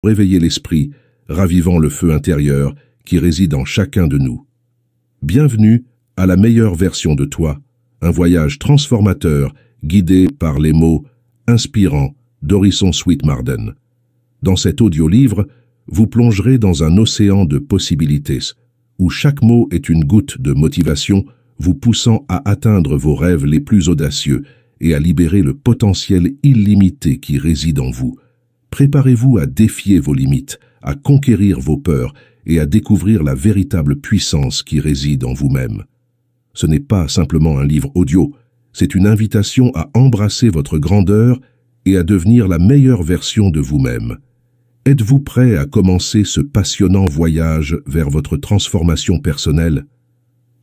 réveiller l'esprit, ravivant le feu intérieur qui réside en chacun de nous. Bienvenue à la meilleure version de toi, un voyage transformateur guidé par les mots inspirants d'Orison Swett Marden. Dans cet audio-livre, vous plongerez dans un océan de possibilités, où chaque mot est une goutte de motivation vous poussant à atteindre vos rêves les plus audacieux et à libérer le potentiel illimité qui réside en vous. Préparez-vous à défier vos limites, à conquérir vos peurs et à découvrir la véritable puissance qui réside en vous-même. Ce n'est pas simplement un livre audio, c'est une invitation à embrasser votre grandeur et à devenir la meilleure version de vous-même. Êtes-vous prêt à commencer ce passionnant voyage vers votre transformation personnelle?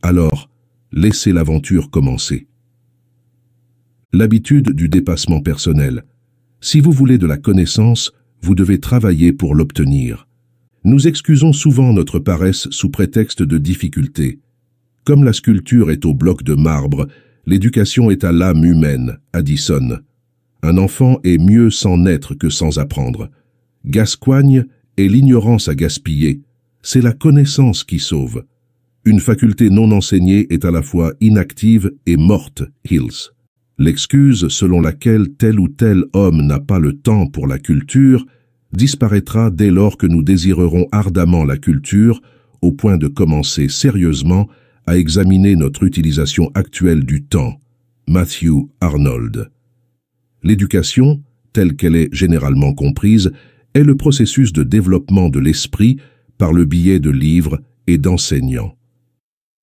Alors, laissez l'aventure commencer. L'habitude du dépassement personnel. Si vous voulez de la connaissance, vous devez travailler pour l'obtenir. Nous excusons souvent notre paresse sous prétexte de difficultés. Comme la sculpture est au bloc de marbre, l'éducation est à l'âme humaine, Addison. Un enfant est mieux sans naître que sans apprendre. Gascoigne est l'ignorance à gaspiller. C'est la connaissance qui sauve. Une faculté non enseignée est à la fois inactive et morte, Hills. L'excuse selon laquelle tel ou tel homme n'a pas le temps pour la culture disparaîtra dès lors que nous désirerons ardemment la culture au point de commencer sérieusement à examiner notre utilisation actuelle du temps. Matthew Arnold. L'éducation, telle qu'elle est généralement comprise, est le processus de développement de l'esprit par le biais de livres et d'enseignants.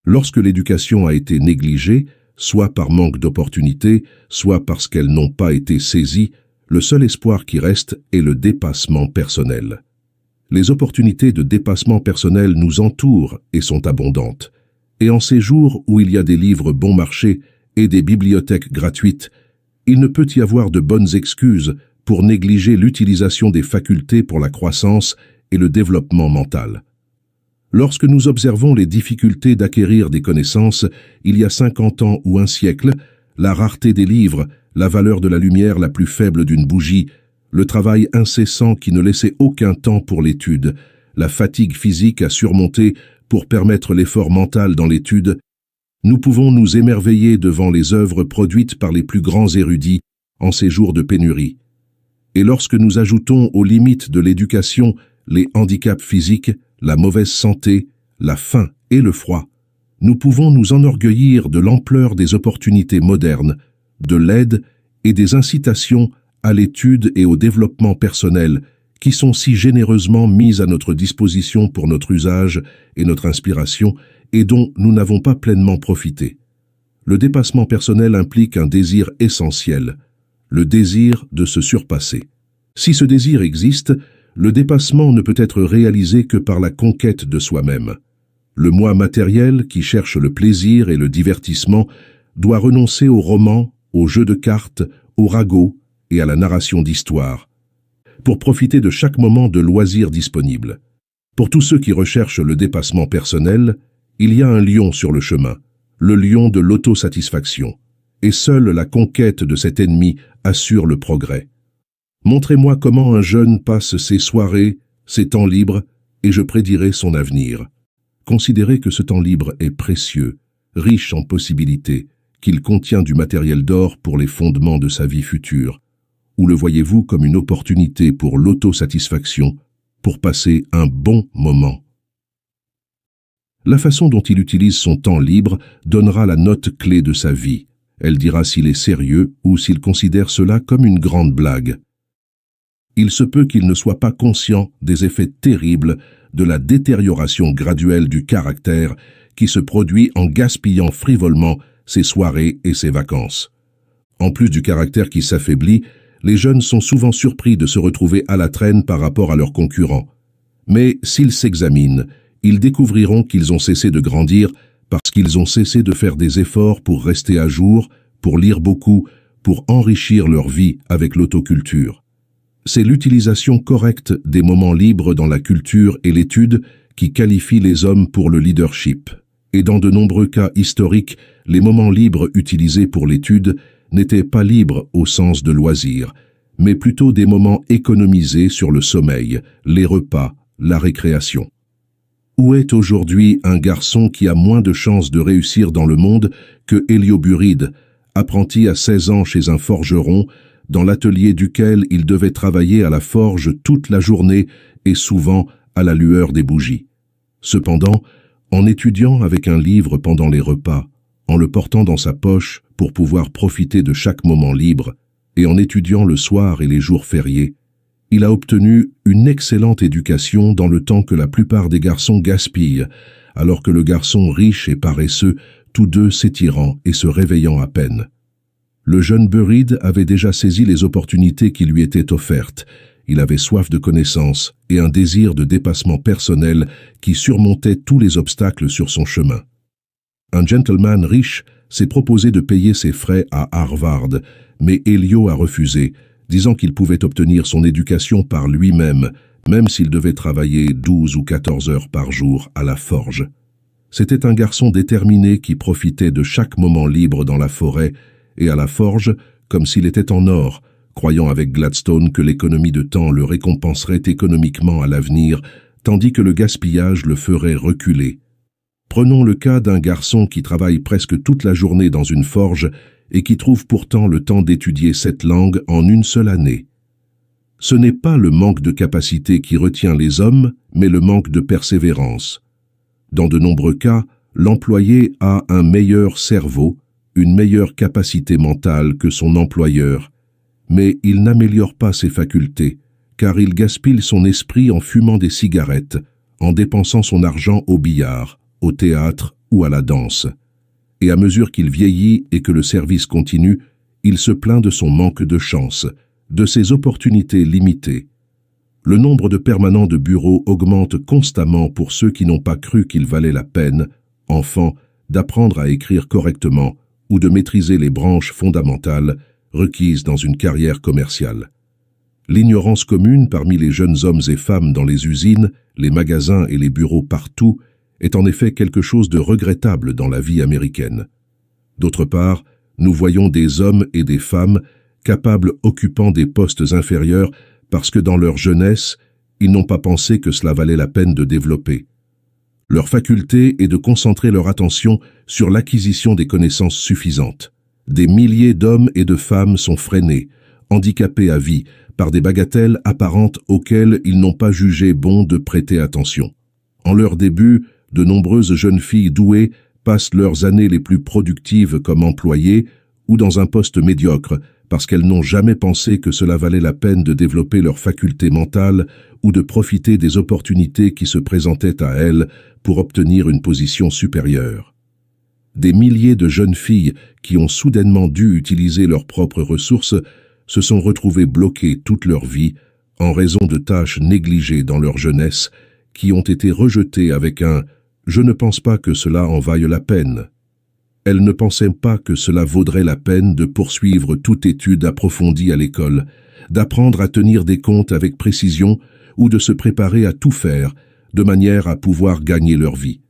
Lorsque l'éducation a été négligée, soit par manque d'opportunités, soit parce qu'elles n'ont pas été saisies, le seul espoir qui reste est le dépassement personnel. Les opportunités de dépassement personnel nous entourent et sont abondantes. Et en ces jours où il y a des livres bon marché et des bibliothèques gratuites, il ne peut y avoir de bonnes excuses pour négliger l'utilisation des facultés pour la croissance et le développement mental. Lorsque nous observons les difficultés d'acquérir des connaissances, il y a 50 ans ou un siècle, la rareté des livres, la valeur de la lumière la plus faible d'une bougie, le travail incessant qui ne laissait aucun temps pour l'étude, la fatigue physique à surmonter pour permettre l'effort mental dans l'étude, nous pouvons nous émerveiller devant les œuvres produites par les plus grands érudits en ces jours de pénurie. Et lorsque nous ajoutons aux limites de l'éducation les handicaps physiques, la mauvaise santé, la faim et le froid, nous pouvons nous enorgueillir de l'ampleur des opportunités modernes, de l'aide et des incitations à l'étude et au développement personnel qui sont si généreusement mises à notre disposition pour notre usage et notre inspiration et dont nous n'avons pas pleinement profité. Le dépassement personnel implique un désir essentiel, le désir de se surpasser. Si ce désir existe, le dépassement ne peut être réalisé que par la conquête de soi-même. Le moi matériel, qui cherche le plaisir et le divertissement, doit renoncer au roman, aux jeux de cartes, au ragot et à la narration d'histoires, pour profiter de chaque moment de loisir disponible. Pour tous ceux qui recherchent le dépassement personnel, il y a un lion sur le chemin, le lion de l'autosatisfaction, et seule la conquête de cet ennemi assure le progrès. Montrez-moi comment un jeune passe ses soirées, ses temps libres, et je prédirai son avenir. Considérez que ce temps libre est précieux, riche en possibilités, qu'il contient du matériel d'or pour les fondements de sa vie future. Ou le voyez-vous comme une opportunité pour l'autosatisfaction, pour passer un bon moment? La façon dont il utilise son temps libre donnera la note clé de sa vie. Elle dira s'il est sérieux ou s'il considère cela comme une grande blague. Il se peut qu'il ne soit pas conscient des effets terribles de la détérioration graduelle du caractère qui se produit en gaspillant frivolement ses soirées et ses vacances. En plus du caractère qui s'affaiblit, les jeunes sont souvent surpris de se retrouver à la traîne par rapport à leurs concurrents. Mais s'ils s'examinent, ils découvriront qu'ils ont cessé de grandir parce qu'ils ont cessé de faire des efforts pour rester à jour, pour lire beaucoup, pour enrichir leur vie avec l'autoculture. C'est l'utilisation correcte des moments libres dans la culture et l'étude qui qualifie les hommes pour le leadership. Et dans de nombreux cas historiques, les moments libres utilisés pour l'étude n'étaient pas libres au sens de loisir, mais plutôt des moments économisés sur le sommeil, les repas, la récréation. Où est aujourd'hui un garçon qui a moins de chances de réussir dans le monde que Hélioburide, apprenti à 16 ans chez un forgeron, dans l'atelier duquel il devait travailler à la forge toute la journée et souvent à la lueur des bougies. Cependant, en étudiant avec un livre pendant les repas, en le portant dans sa poche pour pouvoir profiter de chaque moment libre, et en étudiant le soir et les jours fériés, il a obtenu une excellente éducation dans le temps que la plupart des garçons gaspillent, alors que le garçon riche et paresseux, tous deux s'étirant et se réveillant à peine. Le jeune Buride avait déjà saisi les opportunités qui lui étaient offertes. Il avait soif de connaissances et un désir de dépassement personnel qui surmontait tous les obstacles sur son chemin. Un gentleman riche s'est proposé de payer ses frais à Harvard, mais Hélio a refusé, disant qu'il pouvait obtenir son éducation par lui-même, même s'il devait travailler 12 ou 14 heures par jour à la forge. C'était un garçon déterminé qui profitait de chaque moment libre dans la forêt et à la forge comme s'il était en or, croyant avec Gladstone que l'économie de temps le récompenserait économiquement à l'avenir, tandis que le gaspillage le ferait reculer. Prenons le cas d'un garçon qui travaille presque toute la journée dans une forge et qui trouve pourtant le temps d'étudier cette langue en une seule année. Ce n'est pas le manque de capacité qui retient les hommes, mais le manque de persévérance. Dans de nombreux cas, l'employé a un meilleur cerveau, une meilleure capacité mentale que son employeur, mais il n'améliore pas ses facultés, car il gaspille son esprit en fumant des cigarettes, en dépensant son argent au billard, au théâtre ou à la danse. Et à mesure qu'il vieillit et que le service continue, il se plaint de son manque de chance, de ses opportunités limitées. Le nombre de permanents de bureau augmente constamment pour ceux qui n'ont pas cru qu'il valait la peine, enfants, d'apprendre à écrire correctement ou de maîtriser les branches fondamentales requises dans une carrière commerciale. L'ignorance commune parmi les jeunes hommes et femmes dans les usines, les magasins et les bureaux partout est en effet quelque chose de regrettable dans la vie américaine. D'autre part, nous voyons des hommes et des femmes capables occupant des postes inférieurs parce que dans leur jeunesse, ils n'ont pas pensé que cela valait la peine de développer. Leur faculté est de concentrer leur attention sur l'acquisition des connaissances suffisantes. Des milliers d'hommes et de femmes sont freinés, handicapés à vie, par des bagatelles apparentes auxquelles ils n'ont pas jugé bon de prêter attention. En leur début, de nombreuses jeunes filles douées passent leurs années les plus productives comme employées ou dans un poste médiocre parce qu'elles n'ont jamais pensé que cela valait la peine de développer leur faculté mentale ou de profiter des opportunités qui se présentaient à elles pour obtenir une position supérieure. Des milliers de jeunes filles qui ont soudainement dû utiliser leurs propres ressources se sont retrouvées bloquées toute leur vie en raison de tâches négligées dans leur jeunesse qui ont été rejetées avec un « je ne pense pas que cela en vaille la peine ». Elles ne pensaient pas que cela vaudrait la peine de poursuivre toute étude approfondie à l'école, d'apprendre à tenir des comptes avec précision ou de se préparer à tout faire de manière à pouvoir gagner leur vie.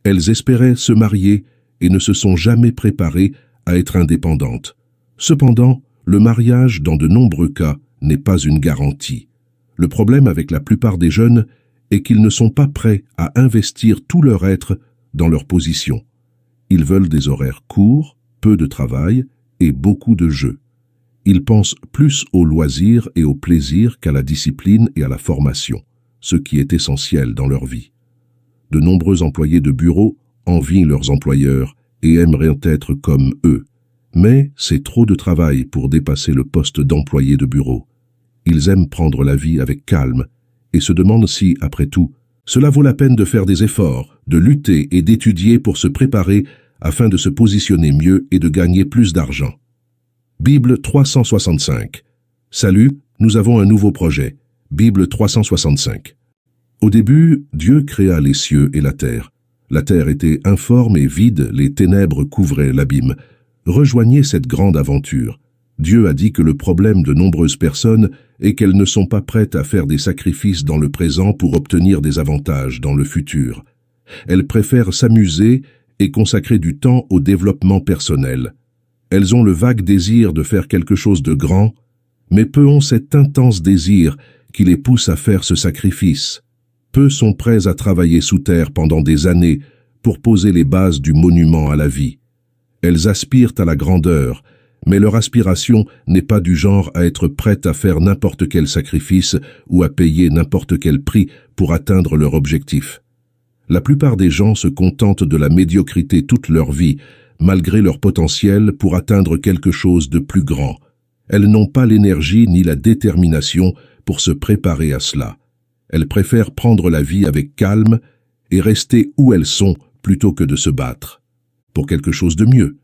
Elles espéraient se marier et ne se sont jamais préparées à être indépendantes. Cependant, le mariage, dans de nombreux cas, n'est pas une garantie. Le problème avec la plupart des jeunes est qu'ils ne sont pas prêts à investir tout leur être dans leur position. Ils veulent des horaires courts, peu de travail et beaucoup de jeux. Ils pensent plus au loisir et au plaisir qu'à la discipline et à la formation, ce qui est essentiel dans leur vie. De nombreux employés de bureau envient leurs employeurs et aimeraient être comme eux. Mais c'est trop de travail pour dépasser le poste d'employé de bureau. Ils aiment prendre la vie avec calme et se demandent si, après tout, cela vaut la peine de faire des efforts, de lutter et d'étudier pour se préparer afin de se positionner mieux et de gagner plus d'argent. Bible 365. Salut, nous avons un nouveau projet. Bible 365. Au début, Dieu créa les cieux et la terre. La terre était informe et vide, les ténèbres couvraient l'abîme. Rejoignez cette grande aventure. Dieu a dit que le problème de nombreuses personnes est qu'elles ne sont pas prêtes à faire des sacrifices dans le présent pour obtenir des avantages dans le futur. Elles préfèrent s'amuser et consacrer du temps au développement personnel. Elles ont le vague désir de faire quelque chose de grand, Mais peu ont cet intense désir qui les pousse à faire ce sacrifice. Peu sont prêts à travailler sous terre pendant des années pour poser les bases du monument à la vie. Elles aspirent à la grandeur, mais leur aspiration n'est pas du genre à être prête à faire n'importe quel sacrifice ou à payer n'importe quel prix pour atteindre leur objectif. La plupart des gens se contentent de la médiocrité toute leur vie, malgré leur potentiel pour atteindre quelque chose de plus grand. Elles n'ont pas l'énergie ni la détermination pour se préparer à cela. Elles préfèrent prendre la vie avec calme et rester où elles sont plutôt que de se battre pour quelque chose de mieux.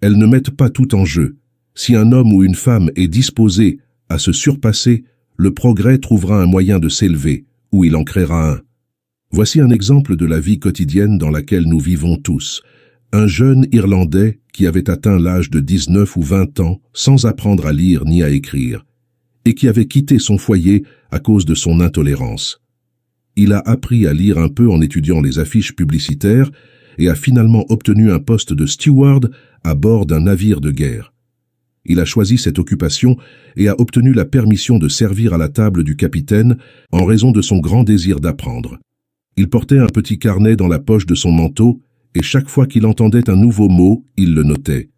Elles ne mettent pas tout en jeu. Si un homme ou une femme est disposé à se surpasser, le progrès trouvera un moyen de s'élever, ou il en créera un. Voici un exemple de la vie quotidienne dans laquelle nous vivons tous. Un jeune Irlandais qui avait atteint l'âge de 19 ou 20 ans sans apprendre à lire ni à écrire, et qui avait quitté son foyer à cause de son intolérance. Il a appris à lire un peu en étudiant les affiches publicitaires et a finalement obtenu un poste de steward à bord d'un navire de guerre. Il a choisi cette occupation et a obtenu la permission de servir à la table du capitaine en raison de son grand désir d'apprendre. Il portait un petit carnet dans la poche de son manteau et chaque fois qu'il entendait un nouveau mot, il le notait.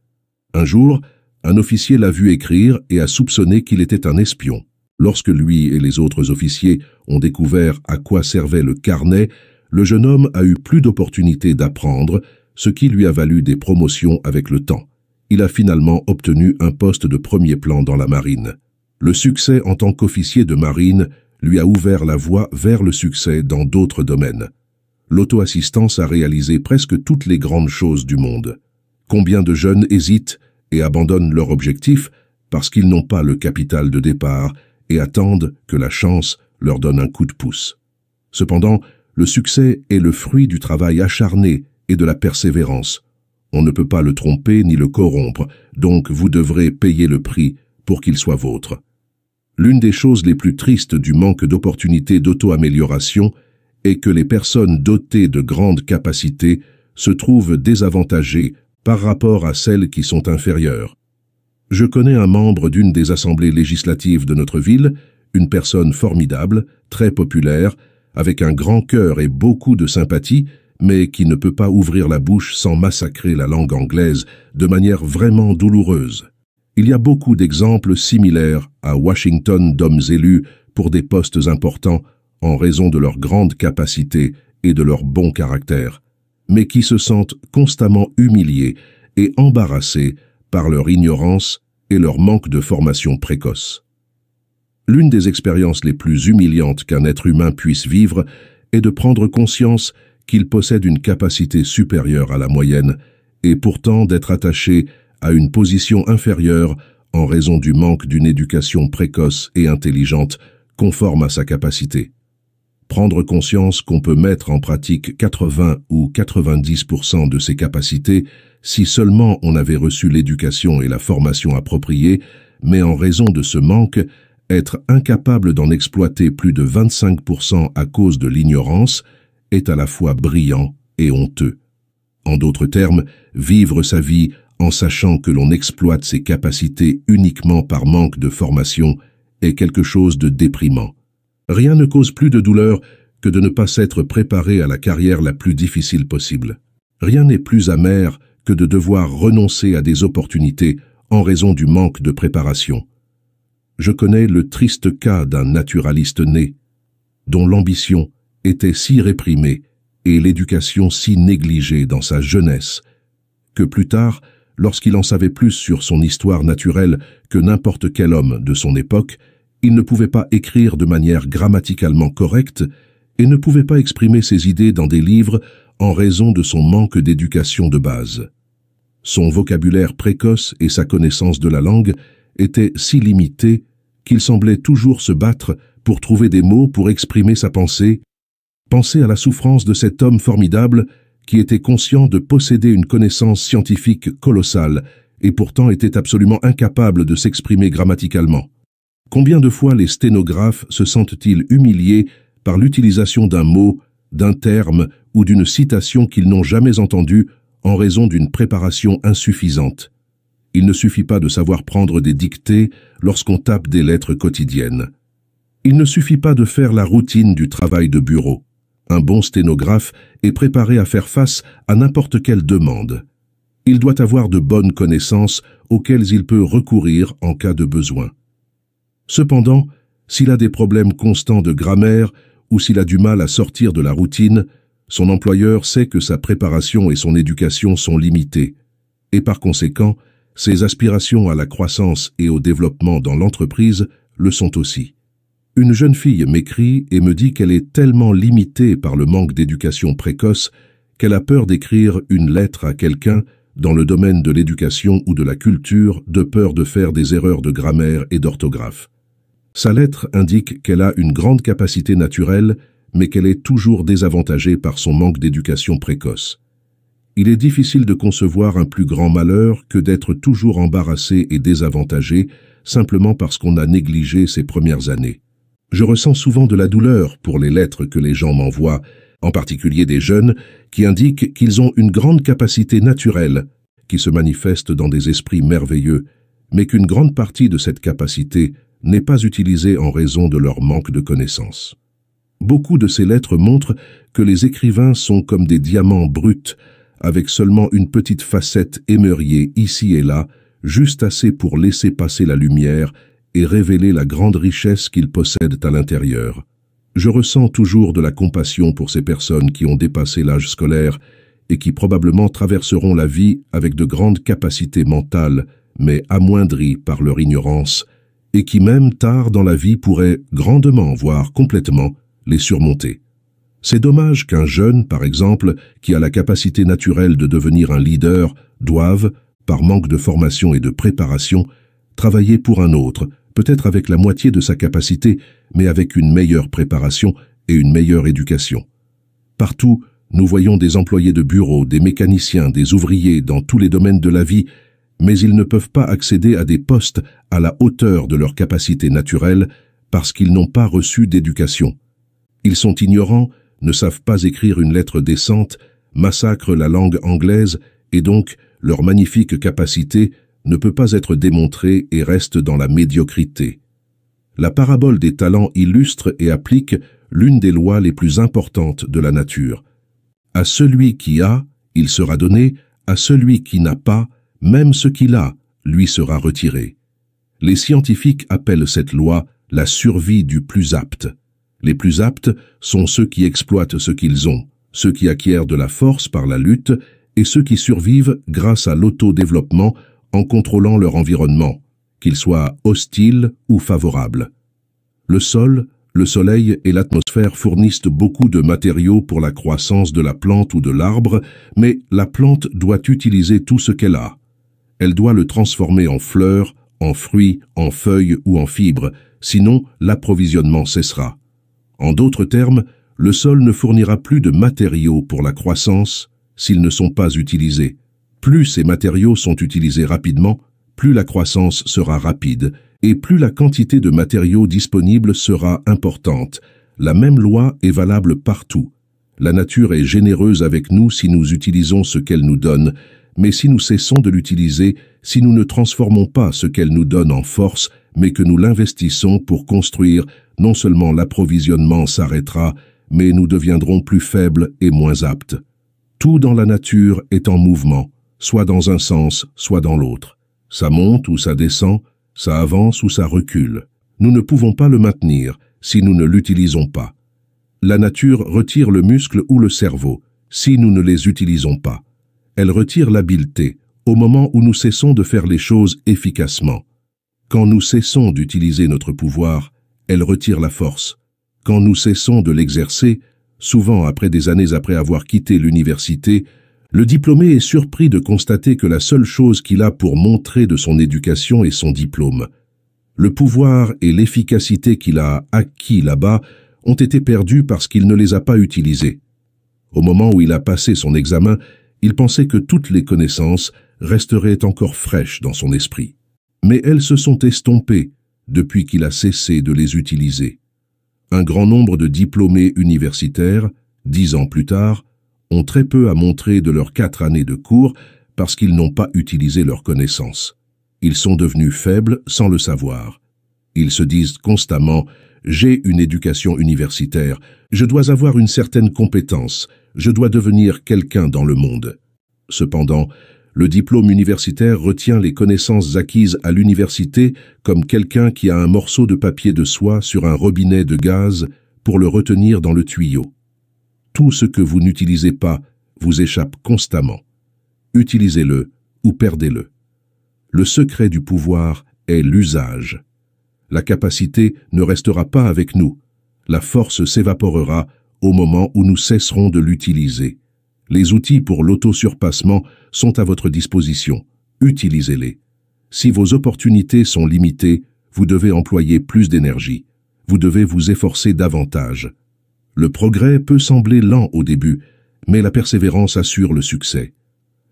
Un jour, un officier l'a vu écrire et a soupçonné qu'il était un espion. Lorsque lui et les autres officiers ont découvert à quoi servait le carnet, le jeune homme a eu plus d'opportunités d'apprendre, ce qui lui a valu des promotions avec le temps. Il a finalement obtenu un poste de premier plan dans la marine. Le succès en tant qu'officier de marine lui a ouvert la voie vers le succès dans d'autres domaines. L'auto-assistance a réalisé presque toutes les grandes choses du monde. Combien de jeunes hésitent et abandonnent leur objectif parce qu'ils n'ont pas le capital de départ et attendent que la chance leur donne un coup de pouce. Cependant, le succès est le fruit du travail acharné et de la persévérance. On ne peut pas le tromper ni le corrompre, donc vous devrez payer le prix pour qu'il soit vôtre. L'une des choses les plus tristes du manque d'opportunités d'auto-amélioration est que les personnes dotées de grandes capacités se trouvent désavantagées par rapport à celles qui sont inférieures. Je connais un membre d'une des assemblées législatives de notre ville, une personne formidable, très populaire, avec un grand cœur et beaucoup de sympathie, mais qui ne peut pas ouvrir la bouche sans massacrer la langue anglaise de manière vraiment douloureuse. Il y a beaucoup d'exemples similaires à Washington d'hommes élus pour des postes importants en raison de leur grande capacité et de leur bon caractère, mais qui se sentent constamment humiliés et embarrassés par leur ignorance et leur manque de formation précoce. L'une des expériences les plus humiliantes qu'un être humain puisse vivre est de prendre conscience qu'il possède une capacité supérieure à la moyenne et pourtant d'être attaché à une position inférieure en raison du manque d'une éducation précoce et intelligente conforme à sa capacité. Prendre conscience qu'on peut mettre en pratique 80 ou 90% de ses capacités si seulement on avait reçu l'éducation et la formation appropriée, mais en raison de ce manque, être incapable d'en exploiter plus de 25% à cause de l'ignorance est à la fois brillant et honteux. En d'autres termes, vivre sa vie en sachant que l'on exploite ses capacités uniquement par manque de formation est quelque chose de déprimant. Rien ne cause plus de douleur que de ne pas s'être préparé à la carrière la plus difficile possible. Rien n'est plus amer que de devoir renoncer à des opportunités en raison du manque de préparation. Je connais le triste cas d'un naturaliste né, dont l'ambition était si réprimée et l'éducation si négligée dans sa jeunesse, que plus tard, lorsqu'il en savait plus sur son histoire naturelle que n'importe quel homme de son époque, il ne pouvait pas écrire de manière grammaticalement correcte et ne pouvait pas exprimer ses idées dans des livres en raison de son manque d'éducation de base. Son vocabulaire précoce et sa connaissance de la langue étaient si limités qu'il semblait toujours se battre pour trouver des mots pour exprimer sa pensée. Pensez à la souffrance de cet homme formidable qui était conscient de posséder une connaissance scientifique colossale et pourtant était absolument incapable de s'exprimer grammaticalement. Combien de fois les sténographes se sentent-ils humiliés par l'utilisation d'un mot, d'un terme ou d'une citation qu'ils n'ont jamais entendue en raison d'une préparation insuffisante? Il ne suffit pas de savoir prendre des dictées lorsqu'on tape des lettres quotidiennes. Il ne suffit pas de faire la routine du travail de bureau. Un bon sténographe est préparé à faire face à n'importe quelle demande. Il doit avoir de bonnes connaissances auxquelles il peut recourir en cas de besoin. Cependant, s'il a des problèmes constants de grammaire ou s'il a du mal à sortir de la routine, son employeur sait que sa préparation et son éducation sont limitées, et par conséquent, ses aspirations à la croissance et au développement dans l'entreprise le sont aussi. Une jeune fille m'écrit et me dit qu'elle est tellement limitée par le manque d'éducation précoce qu'elle a peur d'écrire une lettre à quelqu'un dans le domaine de l'éducation ou de la culture de peur de faire des erreurs de grammaire et d'orthographe. Sa lettre indique qu'elle a une grande capacité naturelle, mais qu'elle est toujours désavantagée par son manque d'éducation précoce. Il est difficile de concevoir un plus grand malheur que d'être toujours embarrassé et désavantagé simplement parce qu'on a négligé ses premières années. Je ressens souvent de la douleur pour les lettres que les gens m'envoient, en particulier des jeunes, qui indiquent qu'ils ont une grande capacité naturelle, qui se manifeste dans des esprits merveilleux, mais qu'une grande partie de cette capacité n'est pas utilisée en raison de leur manque de connaissances. Beaucoup de ces lettres montrent que les écrivains sont comme des diamants bruts, avec seulement une petite facette émeriée ici et là, juste assez pour laisser passer la lumière et révéler la grande richesse qu'ils possèdent à l'intérieur. Je ressens toujours de la compassion pour ces personnes qui ont dépassé l'âge scolaire et qui probablement traverseront la vie avec de grandes capacités mentales, mais amoindries par leur ignorance, et qui même tard dans la vie pourraient grandement, voire complètement, les surmonter. C'est dommage qu'un jeune, par exemple, qui a la capacité naturelle de devenir un leader, doive, par manque de formation et de préparation, travailler pour un autre, peut-être avec la moitié de sa capacité, mais avec une meilleure préparation et une meilleure éducation. Partout, nous voyons des employés de bureau, des mécaniciens, des ouvriers dans tous les domaines de la vie, mais ils ne peuvent pas accéder à des postes à la hauteur de leur capacité naturelle parce qu'ils n'ont pas reçu d'éducation. Ils sont ignorants, ne savent pas écrire une lettre décente, massacrent la langue anglaise et donc leur magnifique capacité ne peut pas être démontrée et reste dans la médiocrité. La parabole des talents illustre et applique l'une des lois les plus importantes de la nature. À celui qui a, il sera donné, à celui qui n'a pas, même ce qu'il a, lui sera retiré. Les scientifiques appellent cette loi la survie du plus apte. Les plus aptes sont ceux qui exploitent ce qu'ils ont, ceux qui acquièrent de la force par la lutte et ceux qui survivent grâce à l'autodéveloppement en contrôlant leur environnement, qu'il soit hostile ou favorable. Le sol, le soleil et l'atmosphère fournissent beaucoup de matériaux pour la croissance de la plante ou de l'arbre, mais la plante doit utiliser tout ce qu'elle a. Elle doit le transformer en fleurs, en fruits, en feuilles ou en fibres, sinon l'approvisionnement cessera. En d'autres termes, le sol ne fournira plus de matériaux pour la croissance s'ils ne sont pas utilisés. Plus ces matériaux sont utilisés rapidement, plus la croissance sera rapide et plus la quantité de matériaux disponibles sera importante. La même loi est valable partout. La nature est généreuse avec nous si nous utilisons ce qu'elle nous donne, mais si nous cessons de l'utiliser, si nous ne transformons pas ce qu'elle nous donne en force, mais que nous l'investissons pour construire, non seulement l'approvisionnement s'arrêtera, mais nous deviendrons plus faibles et moins aptes. Tout dans la nature est en mouvement, soit dans un sens, soit dans l'autre. Ça monte ou ça descend, ça avance ou ça recule. Nous ne pouvons pas le maintenir si nous ne l'utilisons pas. La nature retire le muscle ou le cerveau si nous ne les utilisons pas. Elle retire l'habileté au moment où nous cessons de faire les choses efficacement. Quand nous cessons d'utiliser notre pouvoir, elle retire la force. Quand nous cessons de l'exercer, souvent après des années après avoir quitté l'université, le diplômé est surpris de constater que la seule chose qu'il a pour montrer de son éducation est son diplôme. Le pouvoir et l'efficacité qu'il a acquis là-bas ont été perdus parce qu'il ne les a pas utilisés. Au moment où il a passé son examen, il pensait que toutes les connaissances resteraient encore fraîches dans son esprit. Mais elles se sont estompées depuis qu'il a cessé de les utiliser. Un grand nombre de diplômés universitaires, 10 ans plus tard, ont très peu à montrer de leurs 4 années de cours parce qu'ils n'ont pas utilisé leurs connaissances. Ils sont devenus faibles sans le savoir. Ils se disent constamment « J'ai une éducation universitaire, je dois avoir une certaine compétence, je dois devenir quelqu'un dans le monde. » Cependant, le diplôme universitaire retient les connaissances acquises à l'université comme quelqu'un qui a un morceau de papier de soie sur un robinet de gaz pour le retenir dans le tuyau. Tout ce que vous n'utilisez pas vous échappe constamment. Utilisez-le ou perdez-le. Le secret du pouvoir est l'usage. La capacité ne restera pas avec nous. La force s'évaporera au moment où nous cesserons de l'utiliser. Les outils pour l'auto-surpassement sont à votre disposition. Utilisez-les. Si vos opportunités sont limitées, vous devez employer plus d'énergie. Vous devez vous efforcer davantage. Le progrès peut sembler lent au début, mais la persévérance assure le succès.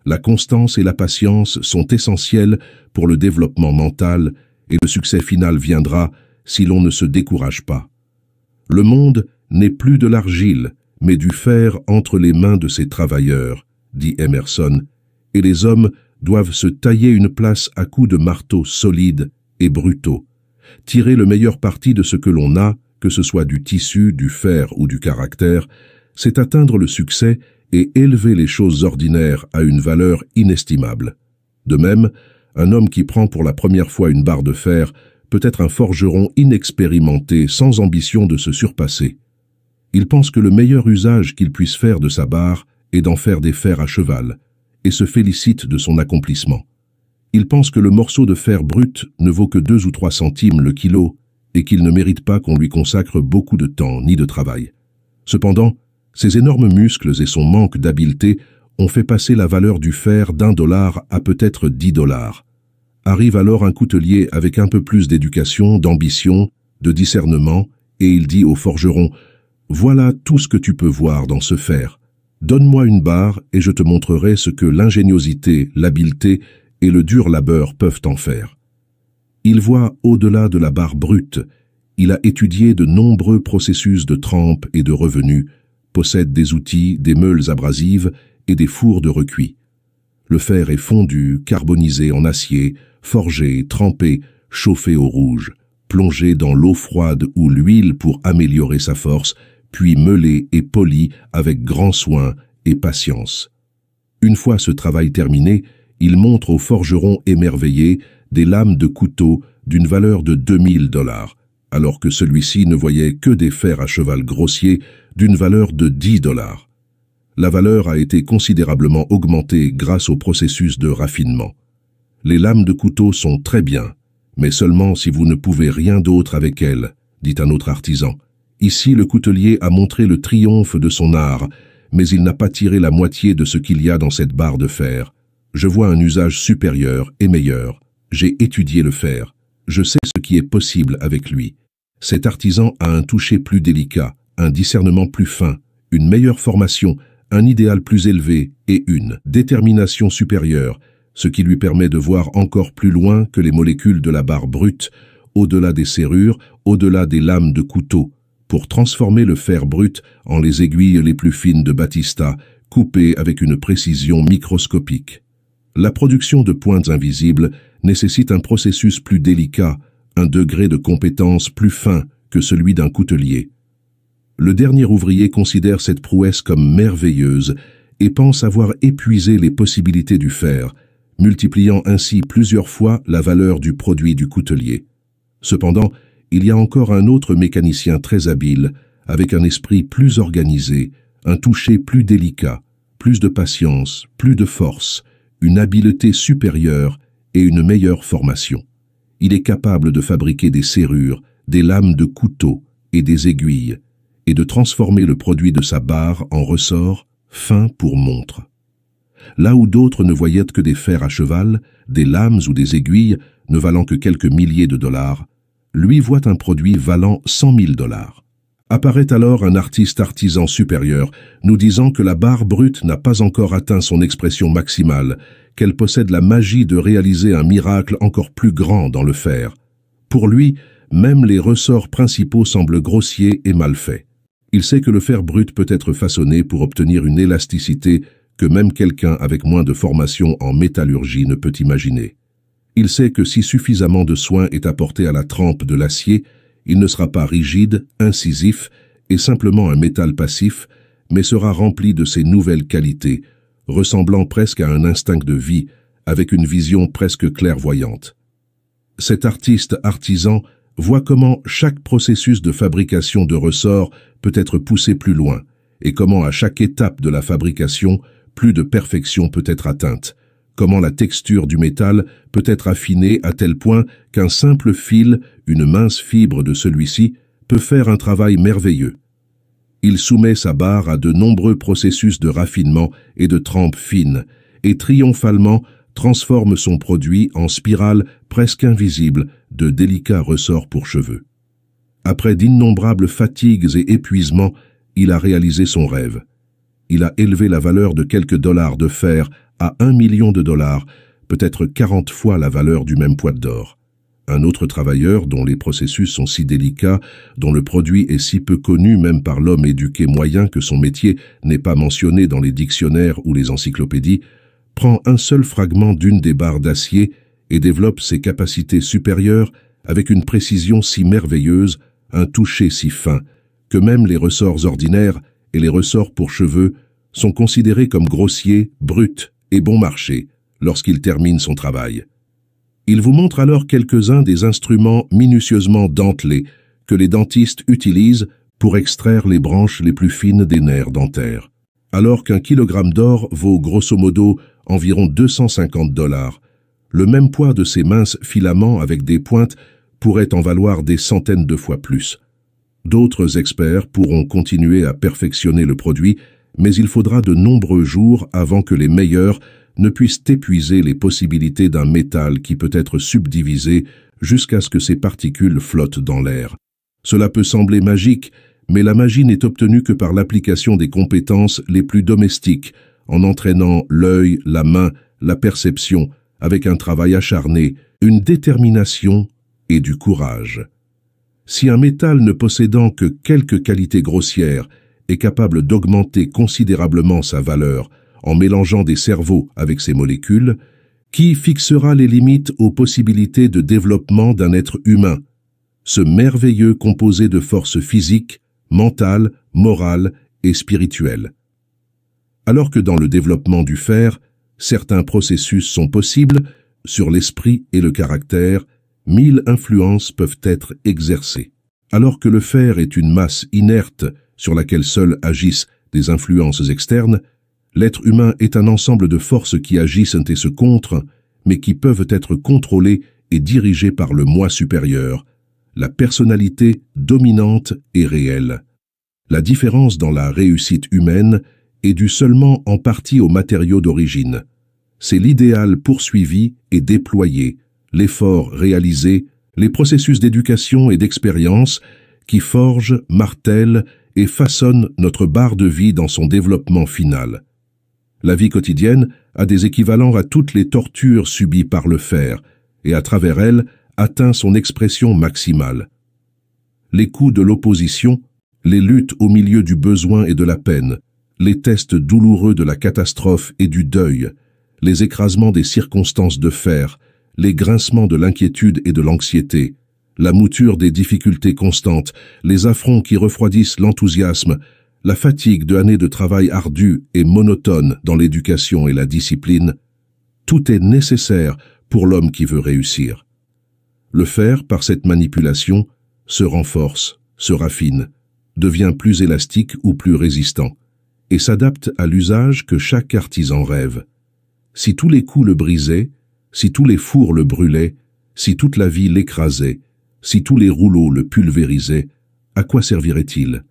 La constance et la patience sont essentielles pour le développement mental et le succès final viendra si l'on ne se décourage pas. Le monde n'est plus de l'argile, mais du fer entre les mains de ses travailleurs, dit Emerson, et les hommes doivent se tailler une place à coups de marteaux solides et brutaux. Tirer le meilleur parti de ce que l'on a, que ce soit du tissu, du fer ou du caractère, c'est atteindre le succès et élever les choses ordinaires à une valeur inestimable. De même, un homme qui prend pour la première fois une barre de fer peut être un forgeron inexpérimenté sans ambition de se surpasser. Il pense que le meilleur usage qu'il puisse faire de sa barre est d'en faire des fers à cheval, et se félicite de son accomplissement. Il pense que le morceau de fer brut ne vaut que 2 ou 3 centimes le kilo, et qu'il ne mérite pas qu'on lui consacre beaucoup de temps ni de travail. Cependant, ses énormes muscles et son manque d'habileté ont fait passer la valeur du fer d'1 $ à peut-être 10 $. Arrive alors un coutelier avec un peu plus d'éducation, d'ambition, de discernement, et il dit au forgeron « Voilà tout ce que tu peux voir dans ce fer. Donne-moi une barre et je te montrerai ce que l'ingéniosité, l'habileté et le dur labeur peuvent en faire. » Il voit au-delà de la barre brute. Il a étudié de nombreux processus de trempe et de revenus, possède des outils, des meules abrasives et des fours de recuit. Le fer est fondu, carbonisé en acier, forgé, trempé, chauffé au rouge, plongé dans l'eau froide ou l'huile pour améliorer sa force, puis meulé et poli avec grand soin et patience. Une fois ce travail terminé, il montre au forgeron émerveillé des lames de couteau d'une valeur de 2000 $, alors que celui-ci ne voyait que des fers à cheval grossiers d'une valeur de 10 $. La valeur a été considérablement augmentée grâce au processus de raffinement. Les lames de couteau sont très bien, mais seulement si vous ne pouvez rien d'autre avec elles, dit un autre artisan. Ici, le coutelier a montré le triomphe de son art, mais il n'a pas tiré la moitié de ce qu'il y a dans cette barre de fer. Je vois un usage supérieur et meilleur. J'ai étudié le fer. Je sais ce qui est possible avec lui. Cet artisan a un toucher plus délicat, un discernement plus fin, une meilleure formation, un idéal plus élevé et une détermination supérieure, ce qui lui permet de voir encore plus loin que les molécules de la barre brute, au-delà des serrures, au-delà des lames de couteau, pour transformer le fer brut en les aiguilles les plus fines de Battista, coupées avec une précision microscopique. La production de pointes invisibles nécessite un processus plus délicat, un degré de compétence plus fin que celui d'un coutelier. Le dernier ouvrier considère cette prouesse comme merveilleuse et pense avoir épuisé les possibilités du fer, multipliant ainsi plusieurs fois la valeur du produit du coutelier. Cependant, il y a encore un autre mécanicien très habile, avec un esprit plus organisé, un toucher plus délicat, plus de patience, plus de force, une habileté supérieure et une meilleure formation. Il est capable de fabriquer des serrures, des lames de couteau et des aiguilles, et de transformer le produit de sa barre en ressort fin pour montre. Là où d'autres ne voyaient que des fers à cheval, des lames ou des aiguilles ne valant que quelques milliers de dollars, lui voit un produit valant 100 000 $. Apparaît alors un artiste artisan supérieur, nous disant que la barre brute n'a pas encore atteint son expression maximale, qu'elle possède la magie de réaliser un miracle encore plus grand dans le fer. Pour lui, même les ressorts principaux semblent grossiers et mal faits. Il sait que le fer brut peut être façonné pour obtenir une élasticité que même quelqu'un avec moins de formation en métallurgie ne peut imaginer. Il sait que si suffisamment de soin est apporté à la trempe de l'acier, il ne sera pas rigide, incisif et simplement un métal passif, mais sera rempli de ses nouvelles qualités, ressemblant presque à un instinct de vie, avec une vision presque clairvoyante. Cet artiste artisan voit comment chaque processus de fabrication de ressorts peut être poussé plus loin, et comment à chaque étape de la fabrication, plus de perfection peut être atteinte, comment la texture du métal peut être affinée à tel point qu'un simple fil, une mince fibre de celui-ci, peut faire un travail merveilleux. Il soumet sa barre à de nombreux processus de raffinement et de trempe fine, et triomphalement transforme son produit en spirale presque invisible de délicats ressorts pour cheveux. Après d'innombrables fatigues et épuisements, il a réalisé son rêve. Il a élevé la valeur de quelques dollars de fer à 1 million de dollars, peut-être 40 fois la valeur du même poids d'or. Un autre travailleur, dont les processus sont si délicats, dont le produit est si peu connu même par l'homme éduqué moyen que son métier n'est pas mentionné dans les dictionnaires ou les encyclopédies, prend un seul fragment d'une des barres d'acier et développe ses capacités supérieures avec une précision si merveilleuse, un toucher si fin, que même les ressorts ordinaires et les ressorts pour cheveux sont considérés comme grossiers, bruts et bon marché lorsqu'il termine son travail. Il vous montre alors quelques-uns des instruments minutieusement dentelés que les dentistes utilisent pour extraire les branches les plus fines des nerfs dentaires. Alors qu'un kilogramme d'or vaut grosso modo environ 250 $, le même poids de ces minces filaments avec des pointes pourrait en valoir des centaines de fois plus. D'autres experts pourront continuer à perfectionner le produit, mais il faudra de nombreux jours avant que les meilleurs ne puissent épuiser les possibilités d'un métal qui peut être subdivisé jusqu'à ce que ses particules flottent dans l'air. Cela peut sembler magique, mais la magie n'est obtenue que par l'application des compétences les plus domestiques, en entraînant l'œil, la main, la perception, avec un travail acharné, une détermination et du courage. Si un métal ne possédant que quelques qualités grossières est capable d'augmenter considérablement sa valeur en mélangeant des cerveaux avec ses molécules, qui fixera les limites aux possibilités de développement d'un être humain, ce merveilleux composé de forces physiques, mentales, morales et spirituelles. Alors que dans le développement du fer, certains processus sont possibles, sur l'esprit et le caractère, 1000 influences peuvent être exercées. Alors que le fer est une masse inerte sur laquelle seules agissent des influences externes, l'être humain est un ensemble de forces qui agissent et se contre, mais qui peuvent être contrôlées et dirigées par le moi supérieur, la personnalité dominante et réelle. La différence dans la réussite humaine est due seulement en partie aux matériaux d'origine. C'est l'idéal poursuivi et déployé, l'effort réalisé, les processus d'éducation et d'expérience qui forgent, martèlent et façonnent notre barre de vie dans son développement final. La vie quotidienne a des équivalents à toutes les tortures subies par le fer, et à travers elles atteint son expression maximale. Les coups de l'opposition, les luttes au milieu du besoin et de la peine, les tests douloureux de la catastrophe et du deuil, les écrasements des circonstances de fer, les grincements de l'inquiétude et de l'anxiété, la mouture des difficultés constantes, les affronts qui refroidissent l'enthousiasme, la fatigue de années de travail ardu et monotone dans l'éducation et la discipline, tout est nécessaire pour l'homme qui veut réussir. Le fer, par cette manipulation, se renforce, se raffine, devient plus élastique ou plus résistant, et s'adapte à l'usage que chaque artisan rêve. Si tous les coups le brisaient, si tous les fours le brûlaient, si toute la vie l'écrasait, si tous les rouleaux le pulvérisaient, à quoi servirait-il?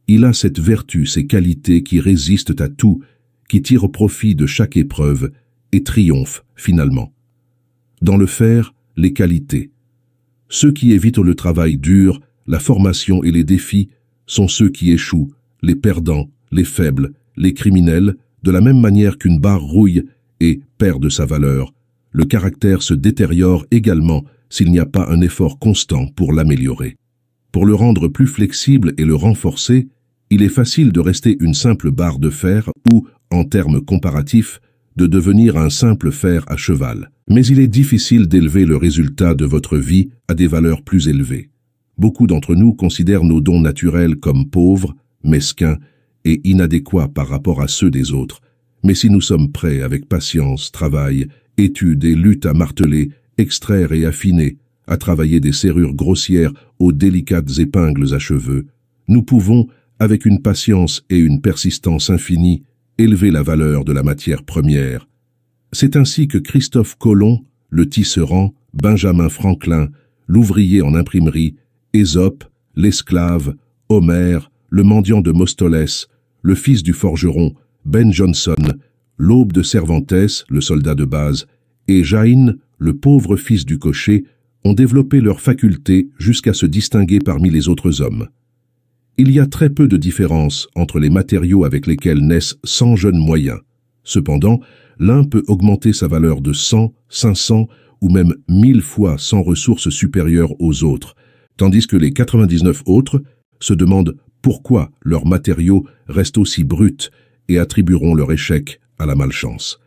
Il a cette vertu, ces qualités qui résistent à tout, qui tirent profit de chaque épreuve et triomphent finalement. Dans le fer, les qualités. Ceux qui évitent le travail dur, la formation et les défis sont ceux qui échouent, les perdants, les faibles, les criminels, de la même manière qu'une barre rouille et perd de sa valeur. Le caractère se détériore également s'il n'y a pas un effort constant pour l'améliorer. Pour le rendre plus flexible et le renforcer, il est facile de rester une simple barre de fer ou, en termes comparatifs, de devenir un simple fer à cheval. Mais il est difficile d'élever le résultat de votre vie à des valeurs plus élevées. Beaucoup d'entre nous considèrent nos dons naturels comme pauvres, mesquins et inadéquats par rapport à ceux des autres. Mais si nous sommes prêts avec patience, travail, études et lutte à marteler, extraire et affiner, à travailler des serrures grossières aux délicates épingles à cheveux, nous pouvons, avec une patience et une persistance infinie, élever la valeur de la matière première. C'est ainsi que Christophe Colomb, le tisserand, Benjamin Franklin, l'ouvrier en imprimerie, Ésope, l'esclave, Homère, le mendiant de Mostoles, le fils du forgeron, Ben Jonson, l'aube de Cervantes, le soldat de base, et Jaïn, le pauvre fils du cocher, ont développé leurs facultés jusqu'à se distinguer parmi les autres hommes. Il y a très peu de différence entre les matériaux avec lesquels naissent 100 jeunes moyens. Cependant, l'un peut augmenter sa valeur de 100, 500 ou même 1000 fois sans ressources supérieures aux autres, tandis que les 99 autres se demandent pourquoi leurs matériaux restent aussi bruts et attribueront leur échec à la malchance.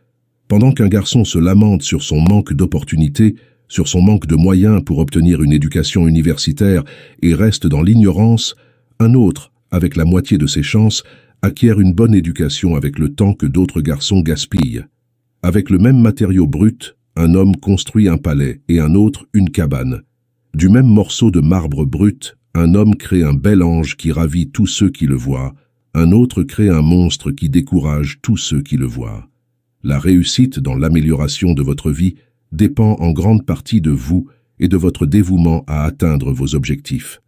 Pendant qu'un garçon se lamente sur son manque d'opportunités, sur son manque de moyens pour obtenir une éducation universitaire et reste dans l'ignorance, un autre, avec la moitié de ses chances, acquiert une bonne éducation avec le temps que d'autres garçons gaspillent. Avec le même matériau brut, un homme construit un palais et un autre une cabane. Du même morceau de marbre brut, un homme crée un bel ange qui ravit tous ceux qui le voient, un autre crée un monstre qui décourage tous ceux qui le voient. La réussite dans l'amélioration de votre vie dépend en grande partie de vous et de votre dévouement à atteindre vos objectifs.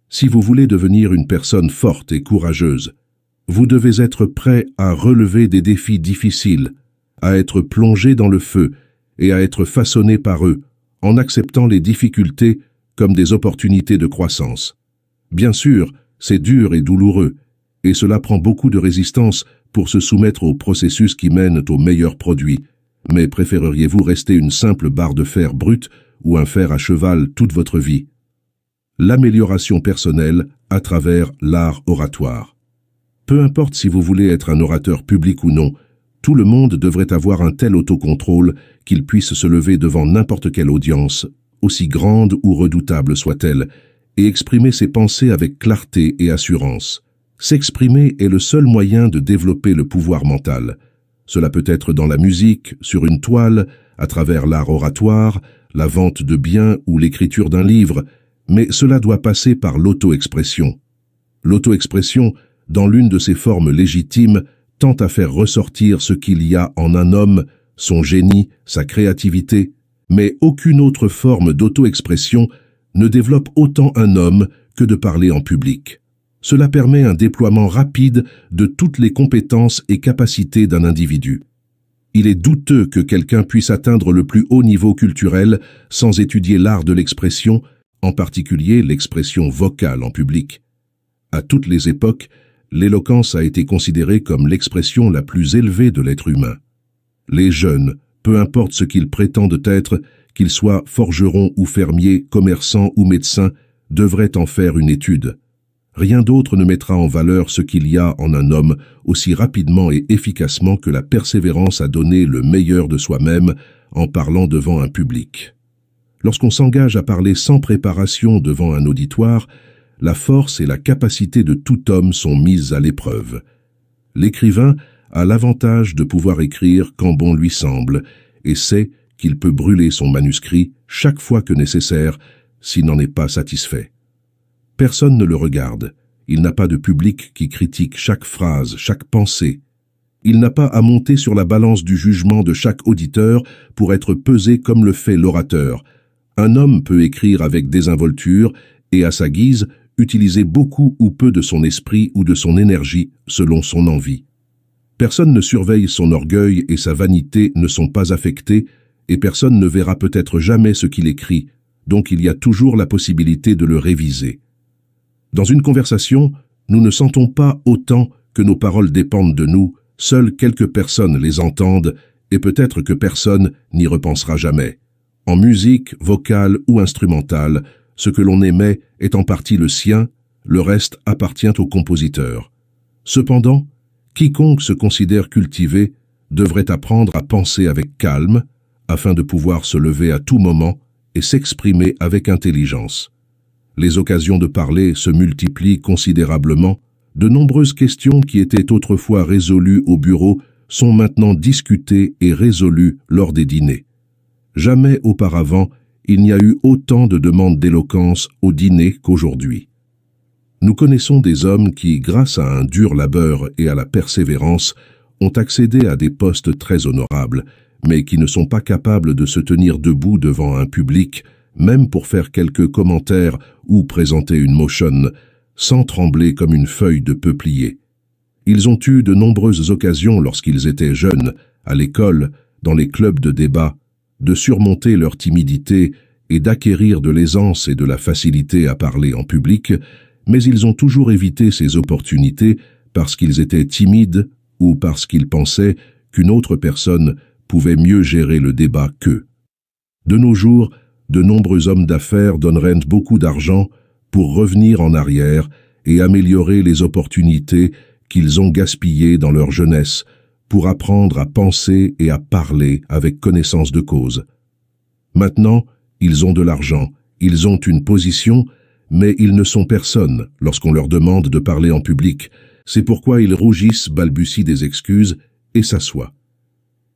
Si vous voulez devenir une personne forte et courageuse, vous devez être prêt à relever des défis difficiles, à être plongé dans le feu et à être façonné par eux, en acceptant les difficultés comme des opportunités de croissance. Bien sûr, c'est dur et douloureux, et cela prend beaucoup de résistance pour se soumettre au processus qui mène au meilleur produit. Mais préféreriez-vous rester une simple barre de fer brute ou un fer à cheval toute votre vie? L'amélioration personnelle à travers l'art oratoire. Peu importe si vous voulez être un orateur public ou non, tout le monde devrait avoir un tel autocontrôle qu'il puisse se lever devant n'importe quelle audience, aussi grande ou redoutable soit-elle, et exprimer ses pensées avec clarté et assurance. S'exprimer est le seul moyen de développer le pouvoir mental. Cela peut être dans la musique, sur une toile, à travers l'art oratoire, la vente de biens ou l'écriture d'un livre, mais cela doit passer par l'auto-expression. L'auto-expression, dans l'une de ses formes légitimes, tend à faire ressortir ce qu'il y a en un homme, son génie, sa créativité, mais aucune autre forme d'auto-expression ne développe autant un homme que de parler en public. Cela permet un déploiement rapide de toutes les compétences et capacités d'un individu. Il est douteux que quelqu'un puisse atteindre le plus haut niveau culturel sans étudier l'art de l'expression, en particulier l'expression vocale en public. À toutes les époques, l'éloquence a été considérée comme l'expression la plus élevée de l'être humain. Les jeunes, peu importe ce qu'ils prétendent être, qu'ils soient forgerons ou fermiers, commerçants ou médecins, devraient en faire une étude. Rien d'autre ne mettra en valeur ce qu'il y a en un homme aussi rapidement et efficacement que la persévérance à donner le meilleur de soi-même en parlant devant un public. Lorsqu'on s'engage à parler sans préparation devant un auditoire, la force et la capacité de tout homme sont mises à l'épreuve. L'écrivain a l'avantage de pouvoir écrire quand bon lui semble et sait qu'il peut brûler son manuscrit chaque fois que nécessaire s'il n'en est pas satisfait. Personne ne le regarde. Il n'a pas de public qui critique chaque phrase, chaque pensée. Il n'a pas à monter sur la balance du jugement de chaque auditeur pour être pesé comme le fait l'orateur. Un homme peut écrire avec désinvolture et, à sa guise, utiliser beaucoup ou peu de son esprit ou de son énergie selon son envie. Personne ne surveille son orgueil et sa vanité ne sont pas affectés et personne ne verra peut-être jamais ce qu'il écrit, donc il y a toujours la possibilité de le réviser. Dans une conversation, nous ne sentons pas autant que nos paroles dépendent de nous, seules quelques personnes les entendent et peut-être que personne n'y repensera jamais. En musique, vocale ou instrumentale, ce que l'on émet est en partie le sien, le reste appartient au compositeur. Cependant, quiconque se considère cultivé devrait apprendre à penser avec calme, afin de pouvoir se lever à tout moment et s'exprimer avec intelligence. Les occasions de parler se multiplient considérablement. De nombreuses questions qui étaient autrefois résolues au bureau sont maintenant discutées et résolues lors des dîners. Jamais auparavant, il n'y a eu autant de demandes d'éloquence au dîner qu'aujourd'hui. Nous connaissons des hommes qui, grâce à un dur labeur et à la persévérance, ont accédé à des postes très honorables, mais qui ne sont pas capables de se tenir debout devant un public, même pour faire quelques commentaires ou présenter une motion, sans trembler comme une feuille de peuplier. Ils ont eu de nombreuses occasions lorsqu'ils étaient jeunes, à l'école, dans les clubs de débat, de surmonter leur timidité et d'acquérir de l'aisance et de la facilité à parler en public, mais ils ont toujours évité ces opportunités parce qu'ils étaient timides ou parce qu'ils pensaient qu'une autre personne pouvait mieux gérer le débat qu'eux. De nos jours, de nombreux hommes d'affaires donneraient beaucoup d'argent pour revenir en arrière et améliorer les opportunités qu'ils ont gaspillées dans leur jeunesse pour apprendre à penser et à parler avec connaissance de cause. Maintenant, ils ont de l'argent, ils ont une position, mais ils ne sont personne lorsqu'on leur demande de parler en public. C'est pourquoi ils rougissent, balbutient des excuses et s'assoient.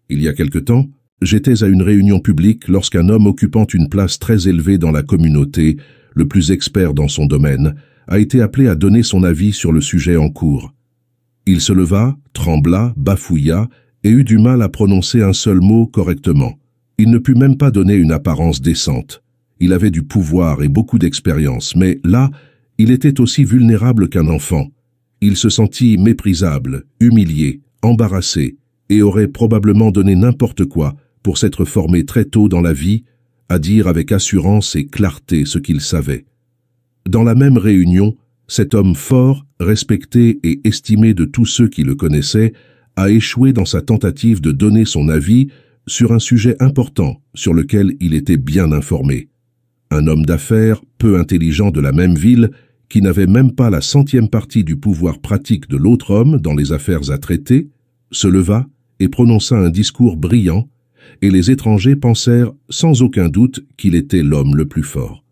Il y a quelque temps, j'étais à une réunion publique lorsqu'un homme occupant une place très élevée dans la communauté, le plus expert dans son domaine, a été appelé à donner son avis sur le sujet en cours. Il se leva, trembla, bafouilla et eut du mal à prononcer un seul mot correctement. Il ne put même pas donner une apparence décente. Il avait du pouvoir et beaucoup d'expérience, mais là, il était aussi vulnérable qu'un enfant. Il se sentit méprisable, humilié, embarrassé, et aurait probablement donné n'importe quoi pour s'être formé très tôt dans la vie, à dire avec assurance et clarté ce qu'il savait. Dans la même réunion, cet homme fort, respecté et estimé de tous ceux qui le connaissaient, a échoué dans sa tentative de donner son avis sur un sujet important sur lequel il était bien informé. Un homme d'affaires, peu intelligent de la même ville, qui n'avait même pas la 100e partie du pouvoir pratique de l'autre homme dans les affaires à traiter, se leva et prononça un discours brillant, et les étrangers pensèrent sans aucun doute qu'il était l'homme le plus fort.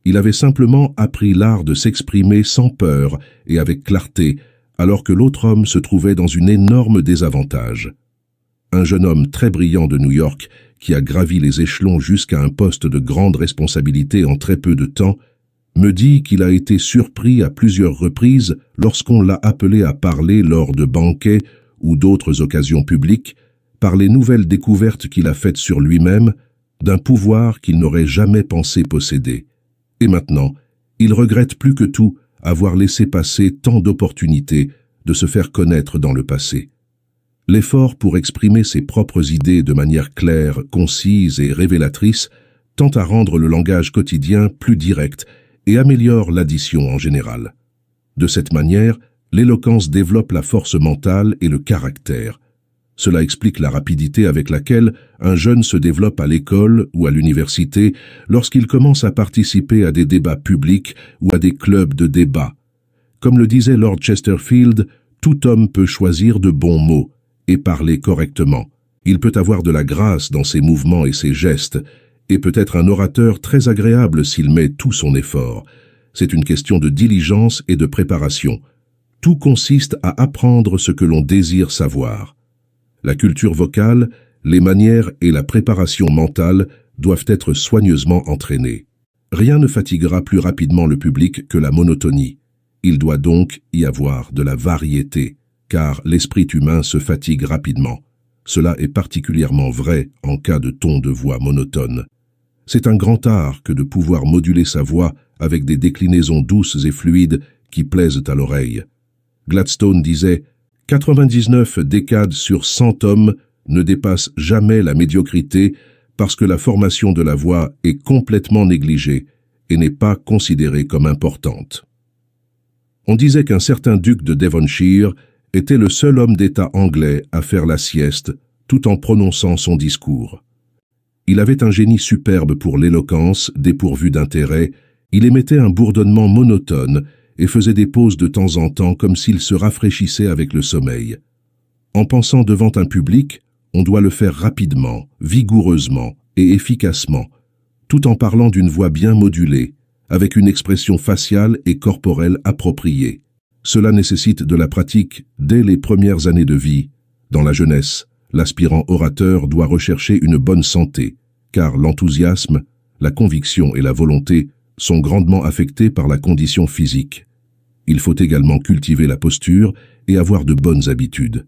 Il avait simplement appris l'art de s'exprimer sans peur et avec clarté, alors que l'autre homme se trouvait dans une énorme désavantage. Un jeune homme très brillant de New York, qui a gravi les échelons jusqu'à un poste de grande responsabilité en très peu de temps, me dit qu'il a été surpris à plusieurs reprises lorsqu'on l'a appelé à parler lors de banquets ou d'autres occasions publiques, par les nouvelles découvertes qu'il a faites sur lui-même, d'un pouvoir qu'il n'aurait jamais pensé posséder. Et maintenant, il regrette plus que tout avoir laissé passer tant d'opportunités de se faire connaître dans le passé. L'effort pour exprimer ses propres idées de manière claire, concise et révélatrice tend à rendre le langage quotidien plus direct et améliore l'addition en général. De cette manière, l'éloquence développe la force mentale et le caractère. Cela explique la rapidité avec laquelle un jeune se développe à l'école ou à l'université lorsqu'il commence à participer à des débats publics ou à des clubs de débat. Comme le disait Lord Chesterfield, tout homme peut choisir de bons mots et parler correctement. Il peut avoir de la grâce dans ses mouvements et ses gestes, et peut être un orateur très agréable s'il met tout son effort. C'est une question de diligence et de préparation. Tout consiste à apprendre ce que l'on désire savoir. La culture vocale, les manières et la préparation mentale doivent être soigneusement entraînées. Rien ne fatiguera plus rapidement le public que la monotonie. Il doit donc y avoir de la variété, car l'esprit humain se fatigue rapidement. Cela est particulièrement vrai en cas de ton de voix monotone. C'est un grand art que de pouvoir moduler sa voix avec des déclinaisons douces et fluides qui plaisent à l'oreille. Gladstone disait « 99 décades sur 100 hommes ne dépassent jamais la médiocrité parce que la formation de la voix est complètement négligée et n'est pas considérée comme importante. » On disait qu'un certain duc de Devonshire était le seul homme d'État anglais à faire la sieste tout en prononçant son discours. Il avait un génie superbe pour l'éloquence, dépourvu d'intérêt, il émettait un bourdonnement monotone et faisait des pauses de temps en temps comme s'il se rafraîchissait avec le sommeil. En pensant devant un public, on doit le faire rapidement, vigoureusement et efficacement, tout en parlant d'une voix bien modulée, avec une expression faciale et corporelle appropriée. Cela nécessite de la pratique dès les premières années de vie. Dans la jeunesse, l'aspirant orateur doit rechercher une bonne santé, car l'enthousiasme, la conviction et la volonté sont grandement affectés par la condition physique. Il faut également cultiver la posture et avoir de bonnes habitudes.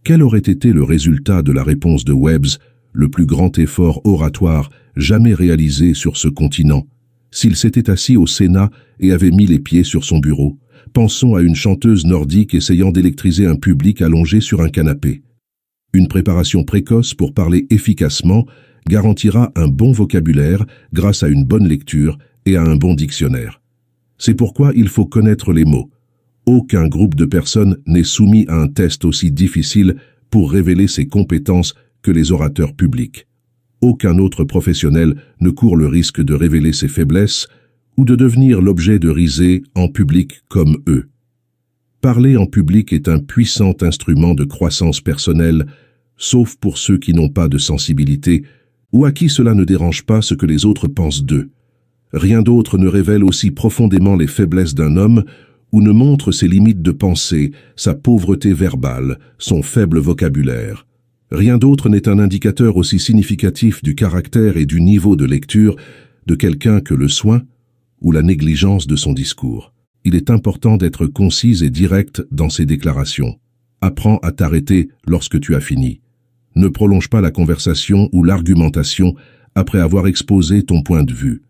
Quel aurait été le résultat de la réponse de Webbs, le plus grand effort oratoire jamais réalisé sur ce continent, s'il s'était assis au Sénat et avait mis les pieds sur son bureau? Pensons à une chanteuse nordique essayant d'électriser un public allongé sur un canapé. Une préparation précoce pour parler efficacement garantira un bon vocabulaire grâce à une bonne lecture et à un bon dictionnaire. C'est pourquoi il faut connaître les mots. Aucun groupe de personnes n'est soumis à un test aussi difficile pour révéler ses compétences que les orateurs publics. Aucun autre professionnel ne court le risque de révéler ses faiblesses ou de devenir l'objet de risées en public comme eux. Parler en public est un puissant instrument de croissance personnelle, sauf pour ceux qui n'ont pas de sensibilité ou à qui cela ne dérange pas ce que les autres pensent d'eux. Rien d'autre ne révèle aussi profondément les faiblesses d'un homme ou ne montre ses limites de pensée, sa pauvreté verbale, son faible vocabulaire. Rien d'autre n'est un indicateur aussi significatif du caractère et du niveau de lecture de quelqu'un que le soin ou la négligence de son discours. Il est important d'être concise et directe dans ses déclarations. Apprends à t'arrêter lorsque tu as fini. Ne prolonge pas la conversation ou l'argumentation après avoir exposé ton point de vue.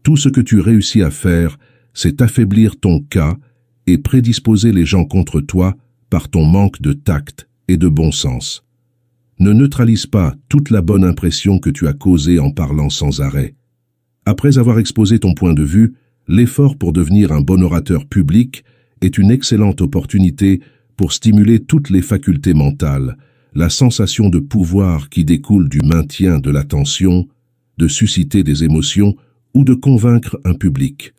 Tout ce que tu réussis à faire, c'est affaiblir ton cas et prédisposer les gens contre toi par ton manque de tact et de bon sens. Ne neutralise pas toute la bonne impression que tu as causée en parlant sans arrêt. Après avoir exposé ton point de vue, l'effort pour devenir un bon orateur public est une excellente opportunité pour stimuler toutes les facultés mentales, la sensation de pouvoir qui découle du maintien de l'attention, de susciter des émotions ou de convaincre un public.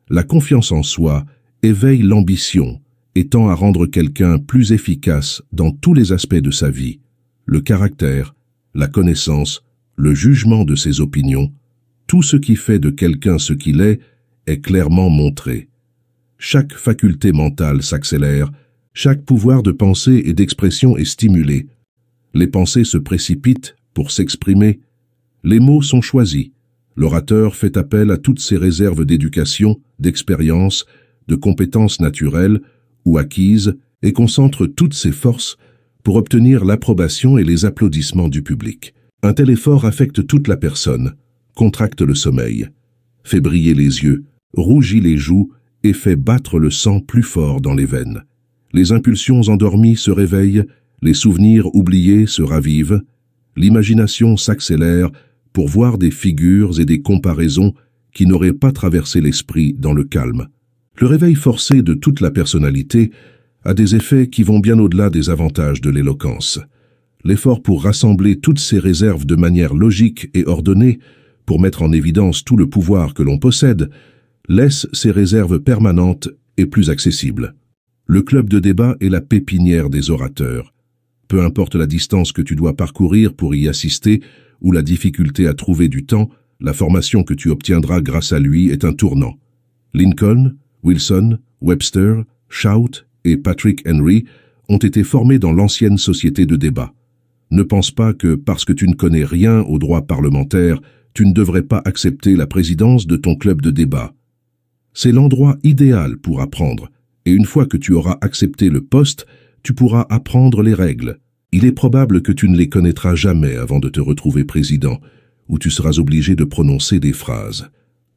La confiance en soi éveille l'ambition et tend à rendre quelqu'un plus efficace dans tous les aspects de sa vie. Le caractère, la connaissance, le jugement de ses opinions, tout ce qui fait de quelqu'un ce qu'il est clairement montré. Chaque faculté mentale s'accélère, chaque pouvoir de pensée et d'expression est stimulé. Les pensées se précipitent pour s'exprimer. Les mots sont choisis. L'orateur fait appel à toutes ses réserves d'éducation, d'expérience, de compétences naturelles ou acquises et concentre toutes ses forces pour obtenir l'approbation et les applaudissements du public. Un tel effort affecte toute la personne, contracte le sommeil, fait briller les yeux, rougit les joues et fait battre le sang plus fort dans les veines. Les impulsions endormies se réveillent, les souvenirs oubliés se ravivent, l'imagination s'accélère pour voir des figures et des comparaisons qui n'auraient pas traversé l'esprit dans le calme. Le réveil forcé de toute la personnalité a des effets qui vont bien au-delà des avantages de l'éloquence. L'effort pour rassembler toutes ces réserves de manière logique et ordonnée, pour mettre en évidence tout le pouvoir que l'on possède, laisse ces réserves permanentes et plus accessibles. Le club de débat est la pépinière des orateurs. Peu importe la distance que tu dois parcourir pour y assister ou la difficulté à trouver du temps, la formation que tu obtiendras grâce à lui est un tournant. Lincoln, Wilson, Webster, Shout et Patrick Henry ont été formés dans l'ancienne société de débat. Ne pense pas que, parce que tu ne connais rien au droit parlementaire, tu ne devrais pas accepter la présidence de ton club de débat. C'est l'endroit idéal pour apprendre, et une fois que tu auras accepté le poste, tu pourras apprendre les règles. Il est probable que tu ne les connaîtras jamais avant de te retrouver président, où tu seras obligé de prononcer des phrases.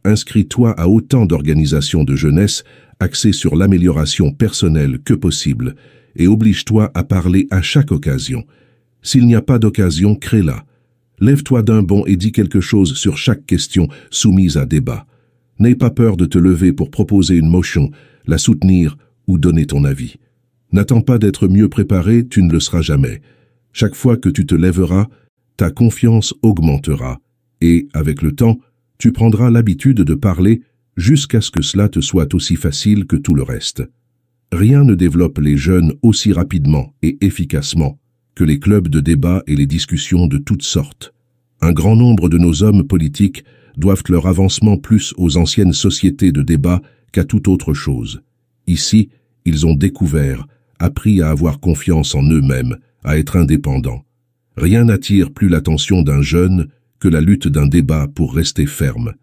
Inscris-toi à autant d'organisations de jeunesse axées sur l'amélioration personnelle que possible, et oblige-toi à parler à chaque occasion. S'il n'y a pas d'occasion, crée-la. Lève-toi d'un bond et dis quelque chose sur chaque question soumise à débat. N'aie pas peur de te lever pour proposer une motion, la soutenir ou donner ton avis. N'attends pas d'être mieux préparé, tu ne le seras jamais. Chaque fois que tu te lèveras, ta confiance augmentera et, avec le temps, tu prendras l'habitude de parler jusqu'à ce que cela te soit aussi facile que tout le reste. Rien ne développe les jeunes aussi rapidement et efficacement que les clubs de débat et les discussions de toutes sortes. Un grand nombre de nos hommes politiques doivent leur avancement plus aux anciennes sociétés de débat qu'à toute autre chose. Ici, ils ont découvert, appris à avoir confiance en eux-mêmes, à être indépendants. Rien n'attire plus l'attention d'un jeune que la lutte d'un débat pour rester ferme.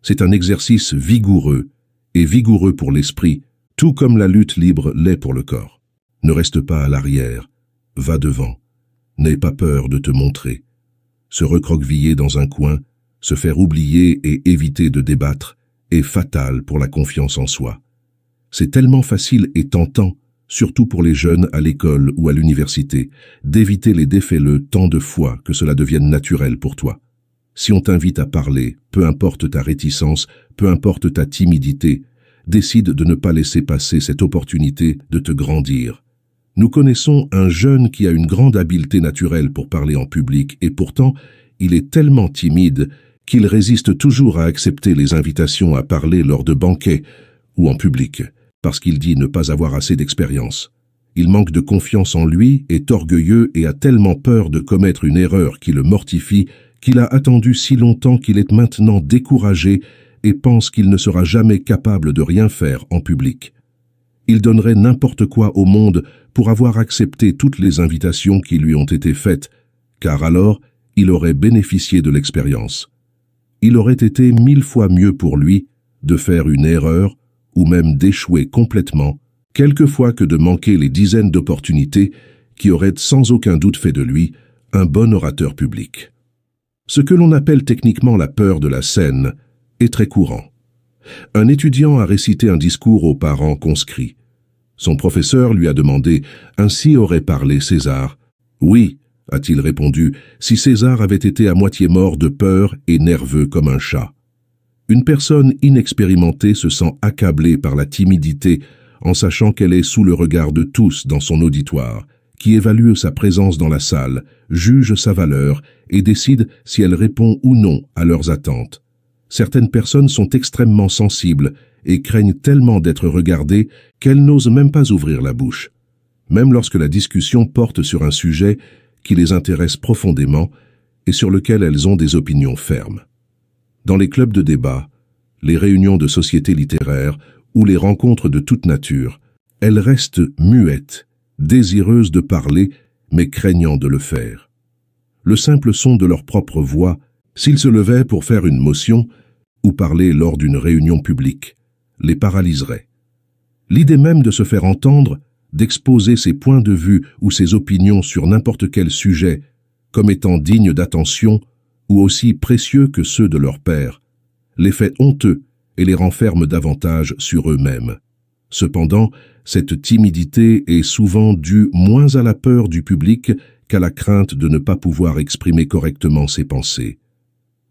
C'est un exercice vigoureux, et vigoureux pour l'esprit, tout comme la lutte libre l'est pour le corps. Ne reste pas à l'arrière, va devant. N'aie pas peur de te montrer. Se recroqueviller dans un coin, se faire oublier et éviter de débattre est fatal pour la confiance en soi. C'est tellement facile et tentant, surtout pour les jeunes à l'école ou à l'université, d'éviter les défais-le tant de fois que cela devienne naturel pour toi. Si on t'invite à parler, peu importe ta réticence, peu importe ta timidité, décide de ne pas laisser passer cette opportunité de te grandir. Nous connaissons un jeune qui a une grande habileté naturelle pour parler en public et pourtant, il est tellement timide qu'il résiste toujours à accepter les invitations à parler lors de banquets ou en public, parce qu'il dit ne pas avoir assez d'expérience. Il manque de confiance en lui, est orgueilleux et a tellement peur de commettre une erreur qui le mortifie qu'il a attendu si longtemps qu'il est maintenant découragé et pense qu'il ne sera jamais capable de rien faire en public. Il donnerait n'importe quoi au monde pour avoir accepté toutes les invitations qui lui ont été faites, car alors il aurait bénéficié de l'expérience. Il aurait été 1000 fois mieux pour lui de faire une erreur ou même d'échouer complètement, quelquefois que de manquer les dizaines d'opportunités qui auraient sans aucun doute fait de lui un bon orateur public. Ce que l'on appelle techniquement la peur de la scène est très courant. Un étudiant a récité un discours aux parents conscrits. Son professeur lui a demandé « Ainsi aurait parlé César ». « Oui », a-t-il répondu, « si César avait été à moitié mort de peur et nerveux comme un chat ». Une personne inexpérimentée se sent accablée par la timidité en sachant qu'elle est sous le regard de tous dans son auditoire, qui évalue sa présence dans la salle, juge sa valeur et décide si elle répond ou non à leurs attentes. Certaines personnes sont extrêmement sensibles et craignent tellement d'être regardées qu'elles n'osent même pas ouvrir la bouche, même lorsque la discussion porte sur un sujet qui les intéresse profondément et sur lequel elles ont des opinions fermes. Dans les clubs de débat, les réunions de sociétés littéraires ou les rencontres de toute nature, elles restent muettes, désireuses de parler, mais craignant de le faire. Le simple son de leur propre voix, s'ils se levaient pour faire une motion ou parler lors d'une réunion publique, les paralyserait. L'idée même de se faire entendre, d'exposer ses points de vue ou ses opinions sur n'importe quel sujet, comme étant dignes d'attention ou aussi précieux que ceux de leur père, les fait honteux et les renferme davantage sur eux-mêmes. Cependant, cette timidité est souvent due moins à la peur du public qu'à la crainte de ne pas pouvoir exprimer correctement ses pensées.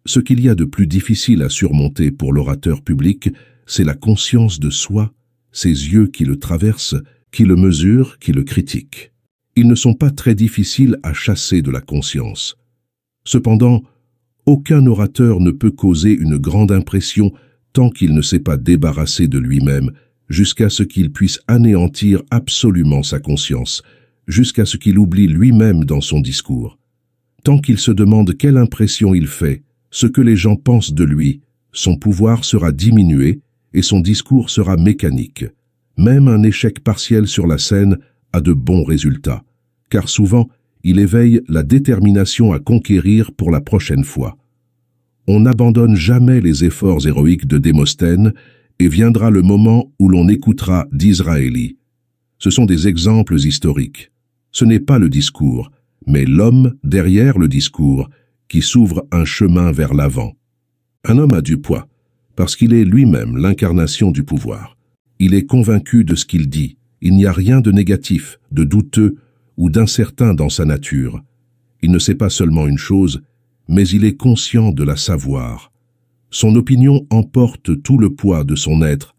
Ce qu'il y a de plus difficile à surmonter pour l'orateur public, c'est la conscience de soi, ses yeux qui le traversent, qui le mesurent, qui le critiquent. Ils ne sont pas très difficiles à chasser de la conscience. Cependant, aucun orateur ne peut causer une grande impression tant qu'il ne s'est pas débarrassé de lui-même, jusqu'à ce qu'il puisse anéantir absolument sa conscience, jusqu'à ce qu'il oublie lui-même dans son discours. Tant qu'il se demande quelle impression il fait, ce que les gens pensent de lui, son pouvoir sera diminué et son discours sera mécanique. Même un échec partiel sur la scène a de bons résultats, car souvent, il éveille la détermination à conquérir pour la prochaine fois. On n'abandonne jamais les efforts héroïques de Démosthène et viendra le moment où l'on écoutera d'Israéli. Ce sont des exemples historiques. Ce n'est pas le discours, mais l'homme derrière le discours qui s'ouvre un chemin vers l'avant. Un homme a du poids, parce qu'il est lui-même l'incarnation du pouvoir. Il est convaincu de ce qu'il dit. Il n'y a rien de négatif, de douteux ou d'incertain dans sa nature. Il ne sait pas seulement une chose, mais il est conscient de la savoir. Son opinion emporte tout le poids de son être.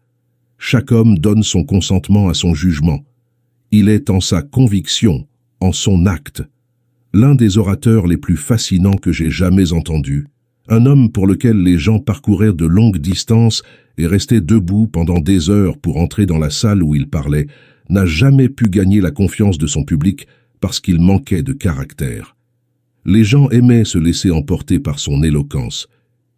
Chaque homme donne son consentement à son jugement. Il est en sa conviction, en son acte. L'un des orateurs les plus fascinants que j'ai jamais entendus. Un homme pour lequel les gens parcouraient de longues distances et restaient debout pendant des heures pour entrer dans la salle où il parlait, n'a jamais pu gagner la confiance de son public parce qu'il manquait de caractère. Les gens aimaient se laisser emporter par son éloquence.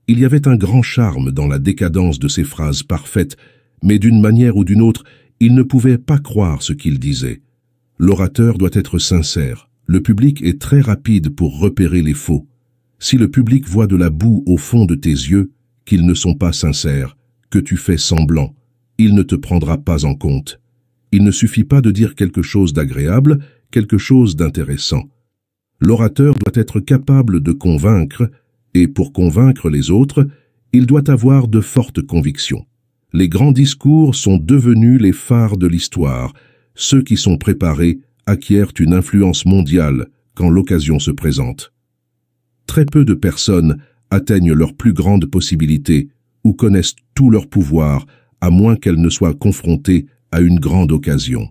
Il y avait un grand charme dans la décadence de ses phrases parfaites, mais d'une manière ou d'une autre, il ne pouvait pas croire ce qu'il disait. L'orateur doit être sincère. Le public est très rapide pour repérer les faux. Si le public voit de la boue au fond de tes yeux, qu'ils ne sont pas sincères, que tu fais semblant, il ne te prendra pas en compte. Il ne suffit pas de dire quelque chose d'agréable, quelque chose d'intéressant. L'orateur doit être capable de convaincre, et pour convaincre les autres, il doit avoir de fortes convictions. Les grands discours sont devenus les phares de l'histoire. Ceux qui sont préparés acquièrent une influence mondiale quand l'occasion se présente. Très peu de personnes atteignent leurs plus grandes possibilités ou connaissent tout leur pouvoir, à moins qu'elles ne soient confrontées à une grande occasion.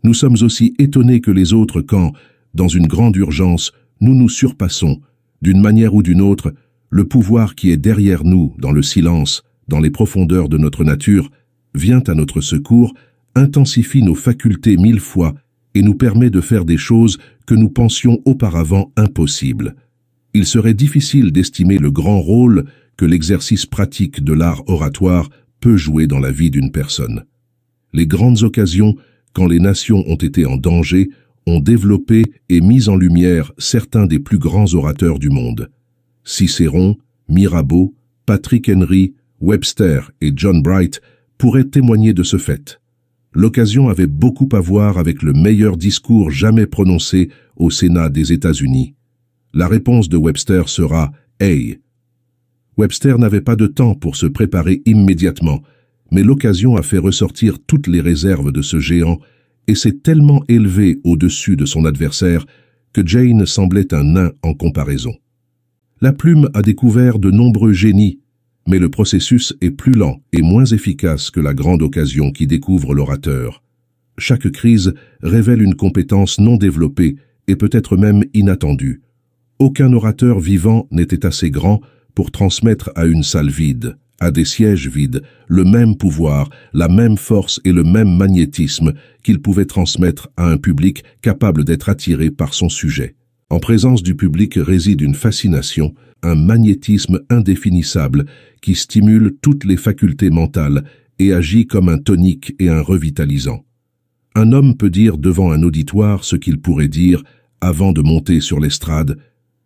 Nous sommes aussi étonnés que les autres quand, dans une grande urgence, nous nous surpassons. D'une manière ou d'une autre, le pouvoir qui est derrière nous, dans le silence, dans les profondeurs de notre nature, vient à notre secours, intensifie nos facultés 1000 fois et nous permet de faire des choses que nous pensions auparavant impossibles. Il serait difficile d'estimer le grand rôle que l'exercice pratique de l'art oratoire peut jouer dans la vie d'une personne. Les grandes occasions, quand les nations ont été en danger, ont développé et mis en lumière certains des plus grands orateurs du monde. Cicéron, Mirabeau, Patrick Henry, Webster et John Bright pourraient témoigner de ce fait. L'occasion avait beaucoup à voir avec le meilleur discours jamais prononcé au Sénat des États-Unis. La réponse de Webster sera « Hey ». Webster n'avait pas de temps pour se préparer immédiatement, mais l'occasion a fait ressortir toutes les réserves de ce géant et s'est tellement élevé au-dessus de son adversaire que Jane semblait un nain en comparaison. La plume a découvert de nombreux génies, mais le processus est plus lent et moins efficace que la grande occasion qui découvre l'orateur. Chaque crise révèle une compétence non développée et peut-être même inattendue. Aucun orateur vivant n'était assez grand pour transmettre à une salle vide, à des sièges vides, le même pouvoir, la même force et le même magnétisme qu'il pouvait transmettre à un public capable d'être attiré par son sujet. En présence du public réside une fascination, un magnétisme indéfinissable qui stimule toutes les facultés mentales et agit comme un tonique et un revitalisant. Un homme peut dire devant un auditoire ce qu'il pourrait dire avant de monter sur l'estrade,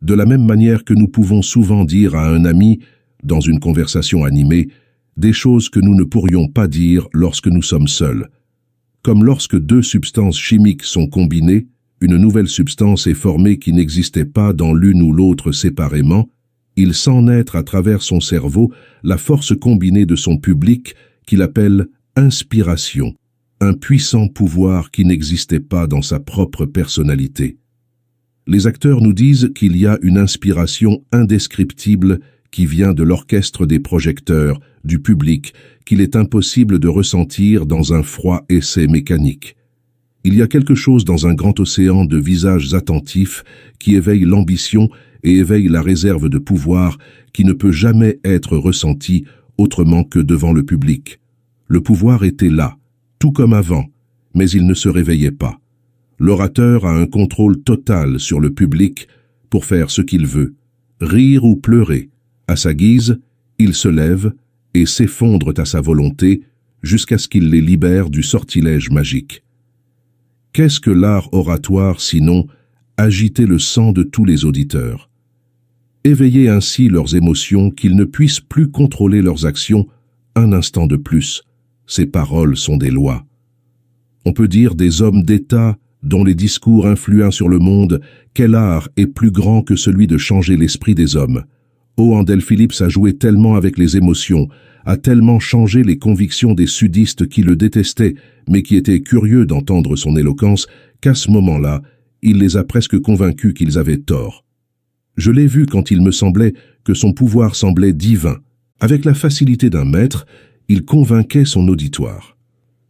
de la même manière que nous pouvons souvent dire à un ami, dans une conversation animée, des choses que nous ne pourrions pas dire lorsque nous sommes seuls. Comme lorsque deux substances chimiques sont combinées, une nouvelle substance est formée qui n'existait pas dans l'une ou l'autre séparément, il sent naître à travers son cerveau la force combinée de son public qu'il appelle inspiration, un puissant pouvoir qui n'existait pas dans sa propre personnalité. Les acteurs nous disent qu'il y a une inspiration indescriptible qui vient de l'orchestre des projecteurs, du public, qu'il est impossible de ressentir dans un froid essai mécanique. Il y a quelque chose dans un grand océan de visages attentifs qui éveille l'ambition et éveille la réserve de pouvoir qui ne peut jamais être ressenti autrement que devant le public. Le pouvoir était là, tout comme avant, mais il ne se réveillait pas. L'orateur a un contrôle total sur le public pour faire ce qu'il veut, rire ou pleurer. À sa guise, ils se lèvent et s'effondrent à sa volonté jusqu'à ce qu'il les libère du sortilège magique. Qu'est-ce que l'art oratoire sinon agiter le sang de tous les auditeurs? Éveiller ainsi leurs émotions qu'ils ne puissent plus contrôler leurs actions un instant de plus. Ces paroles sont des lois. On peut dire des hommes d'État dont les discours influent sur le monde, quel art est plus grand que celui de changer l'esprit des hommes. Handel Phillips a joué tellement avec les émotions, a tellement changé les convictions des sudistes qui le détestaient, mais qui étaient curieux d'entendre son éloquence, qu'à ce moment-là, il les a presque convaincus qu'ils avaient tort. Je l'ai vu quand il me semblait que son pouvoir semblait divin. Avec la facilité d'un maître, il convainquait son auditoire.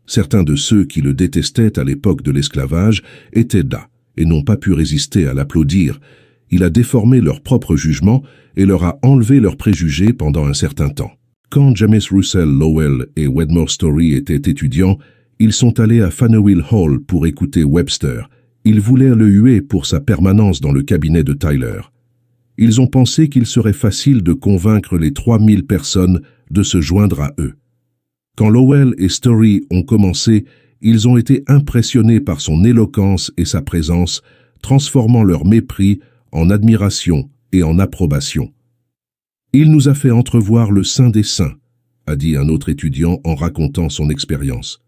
Certains de ceux qui le détestaient à l'époque de l'esclavage étaient là et n'ont pas pu résister à l'applaudir. Il a déformé leur propre jugement et leur a enlevé leurs préjugés pendant un certain temps. Quand James Russell Lowell et Wedmore Story étaient étudiants, Ils sont allés à Faneuil Hall pour écouter Webster. Ils voulaient le huer pour sa permanence dans le cabinet de Tyler. Ils ont pensé qu'il serait facile de convaincre les 3000 personnes de se joindre à eux. Quand Lowell et Story ont commencé, ils ont été impressionnés par son éloquence et sa présence, transformant leur mépris en admiration et en approbation. « Il nous a fait entrevoir le Saint des Saints », a dit un autre étudiant en racontant son expérience.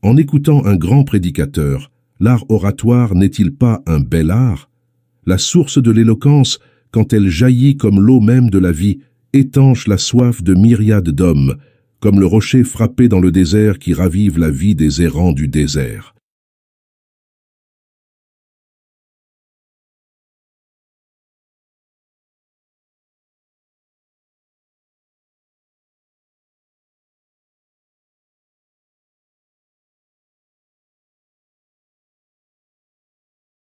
En écoutant un grand prédicateur, l'art oratoire n'est-il pas un bel art? La source de l'éloquence, quand elle jaillit comme l'eau même de la vie, étanche la soif de myriades d'hommes, comme le rocher frappé dans le désert qui ravive la vie des errants du désert.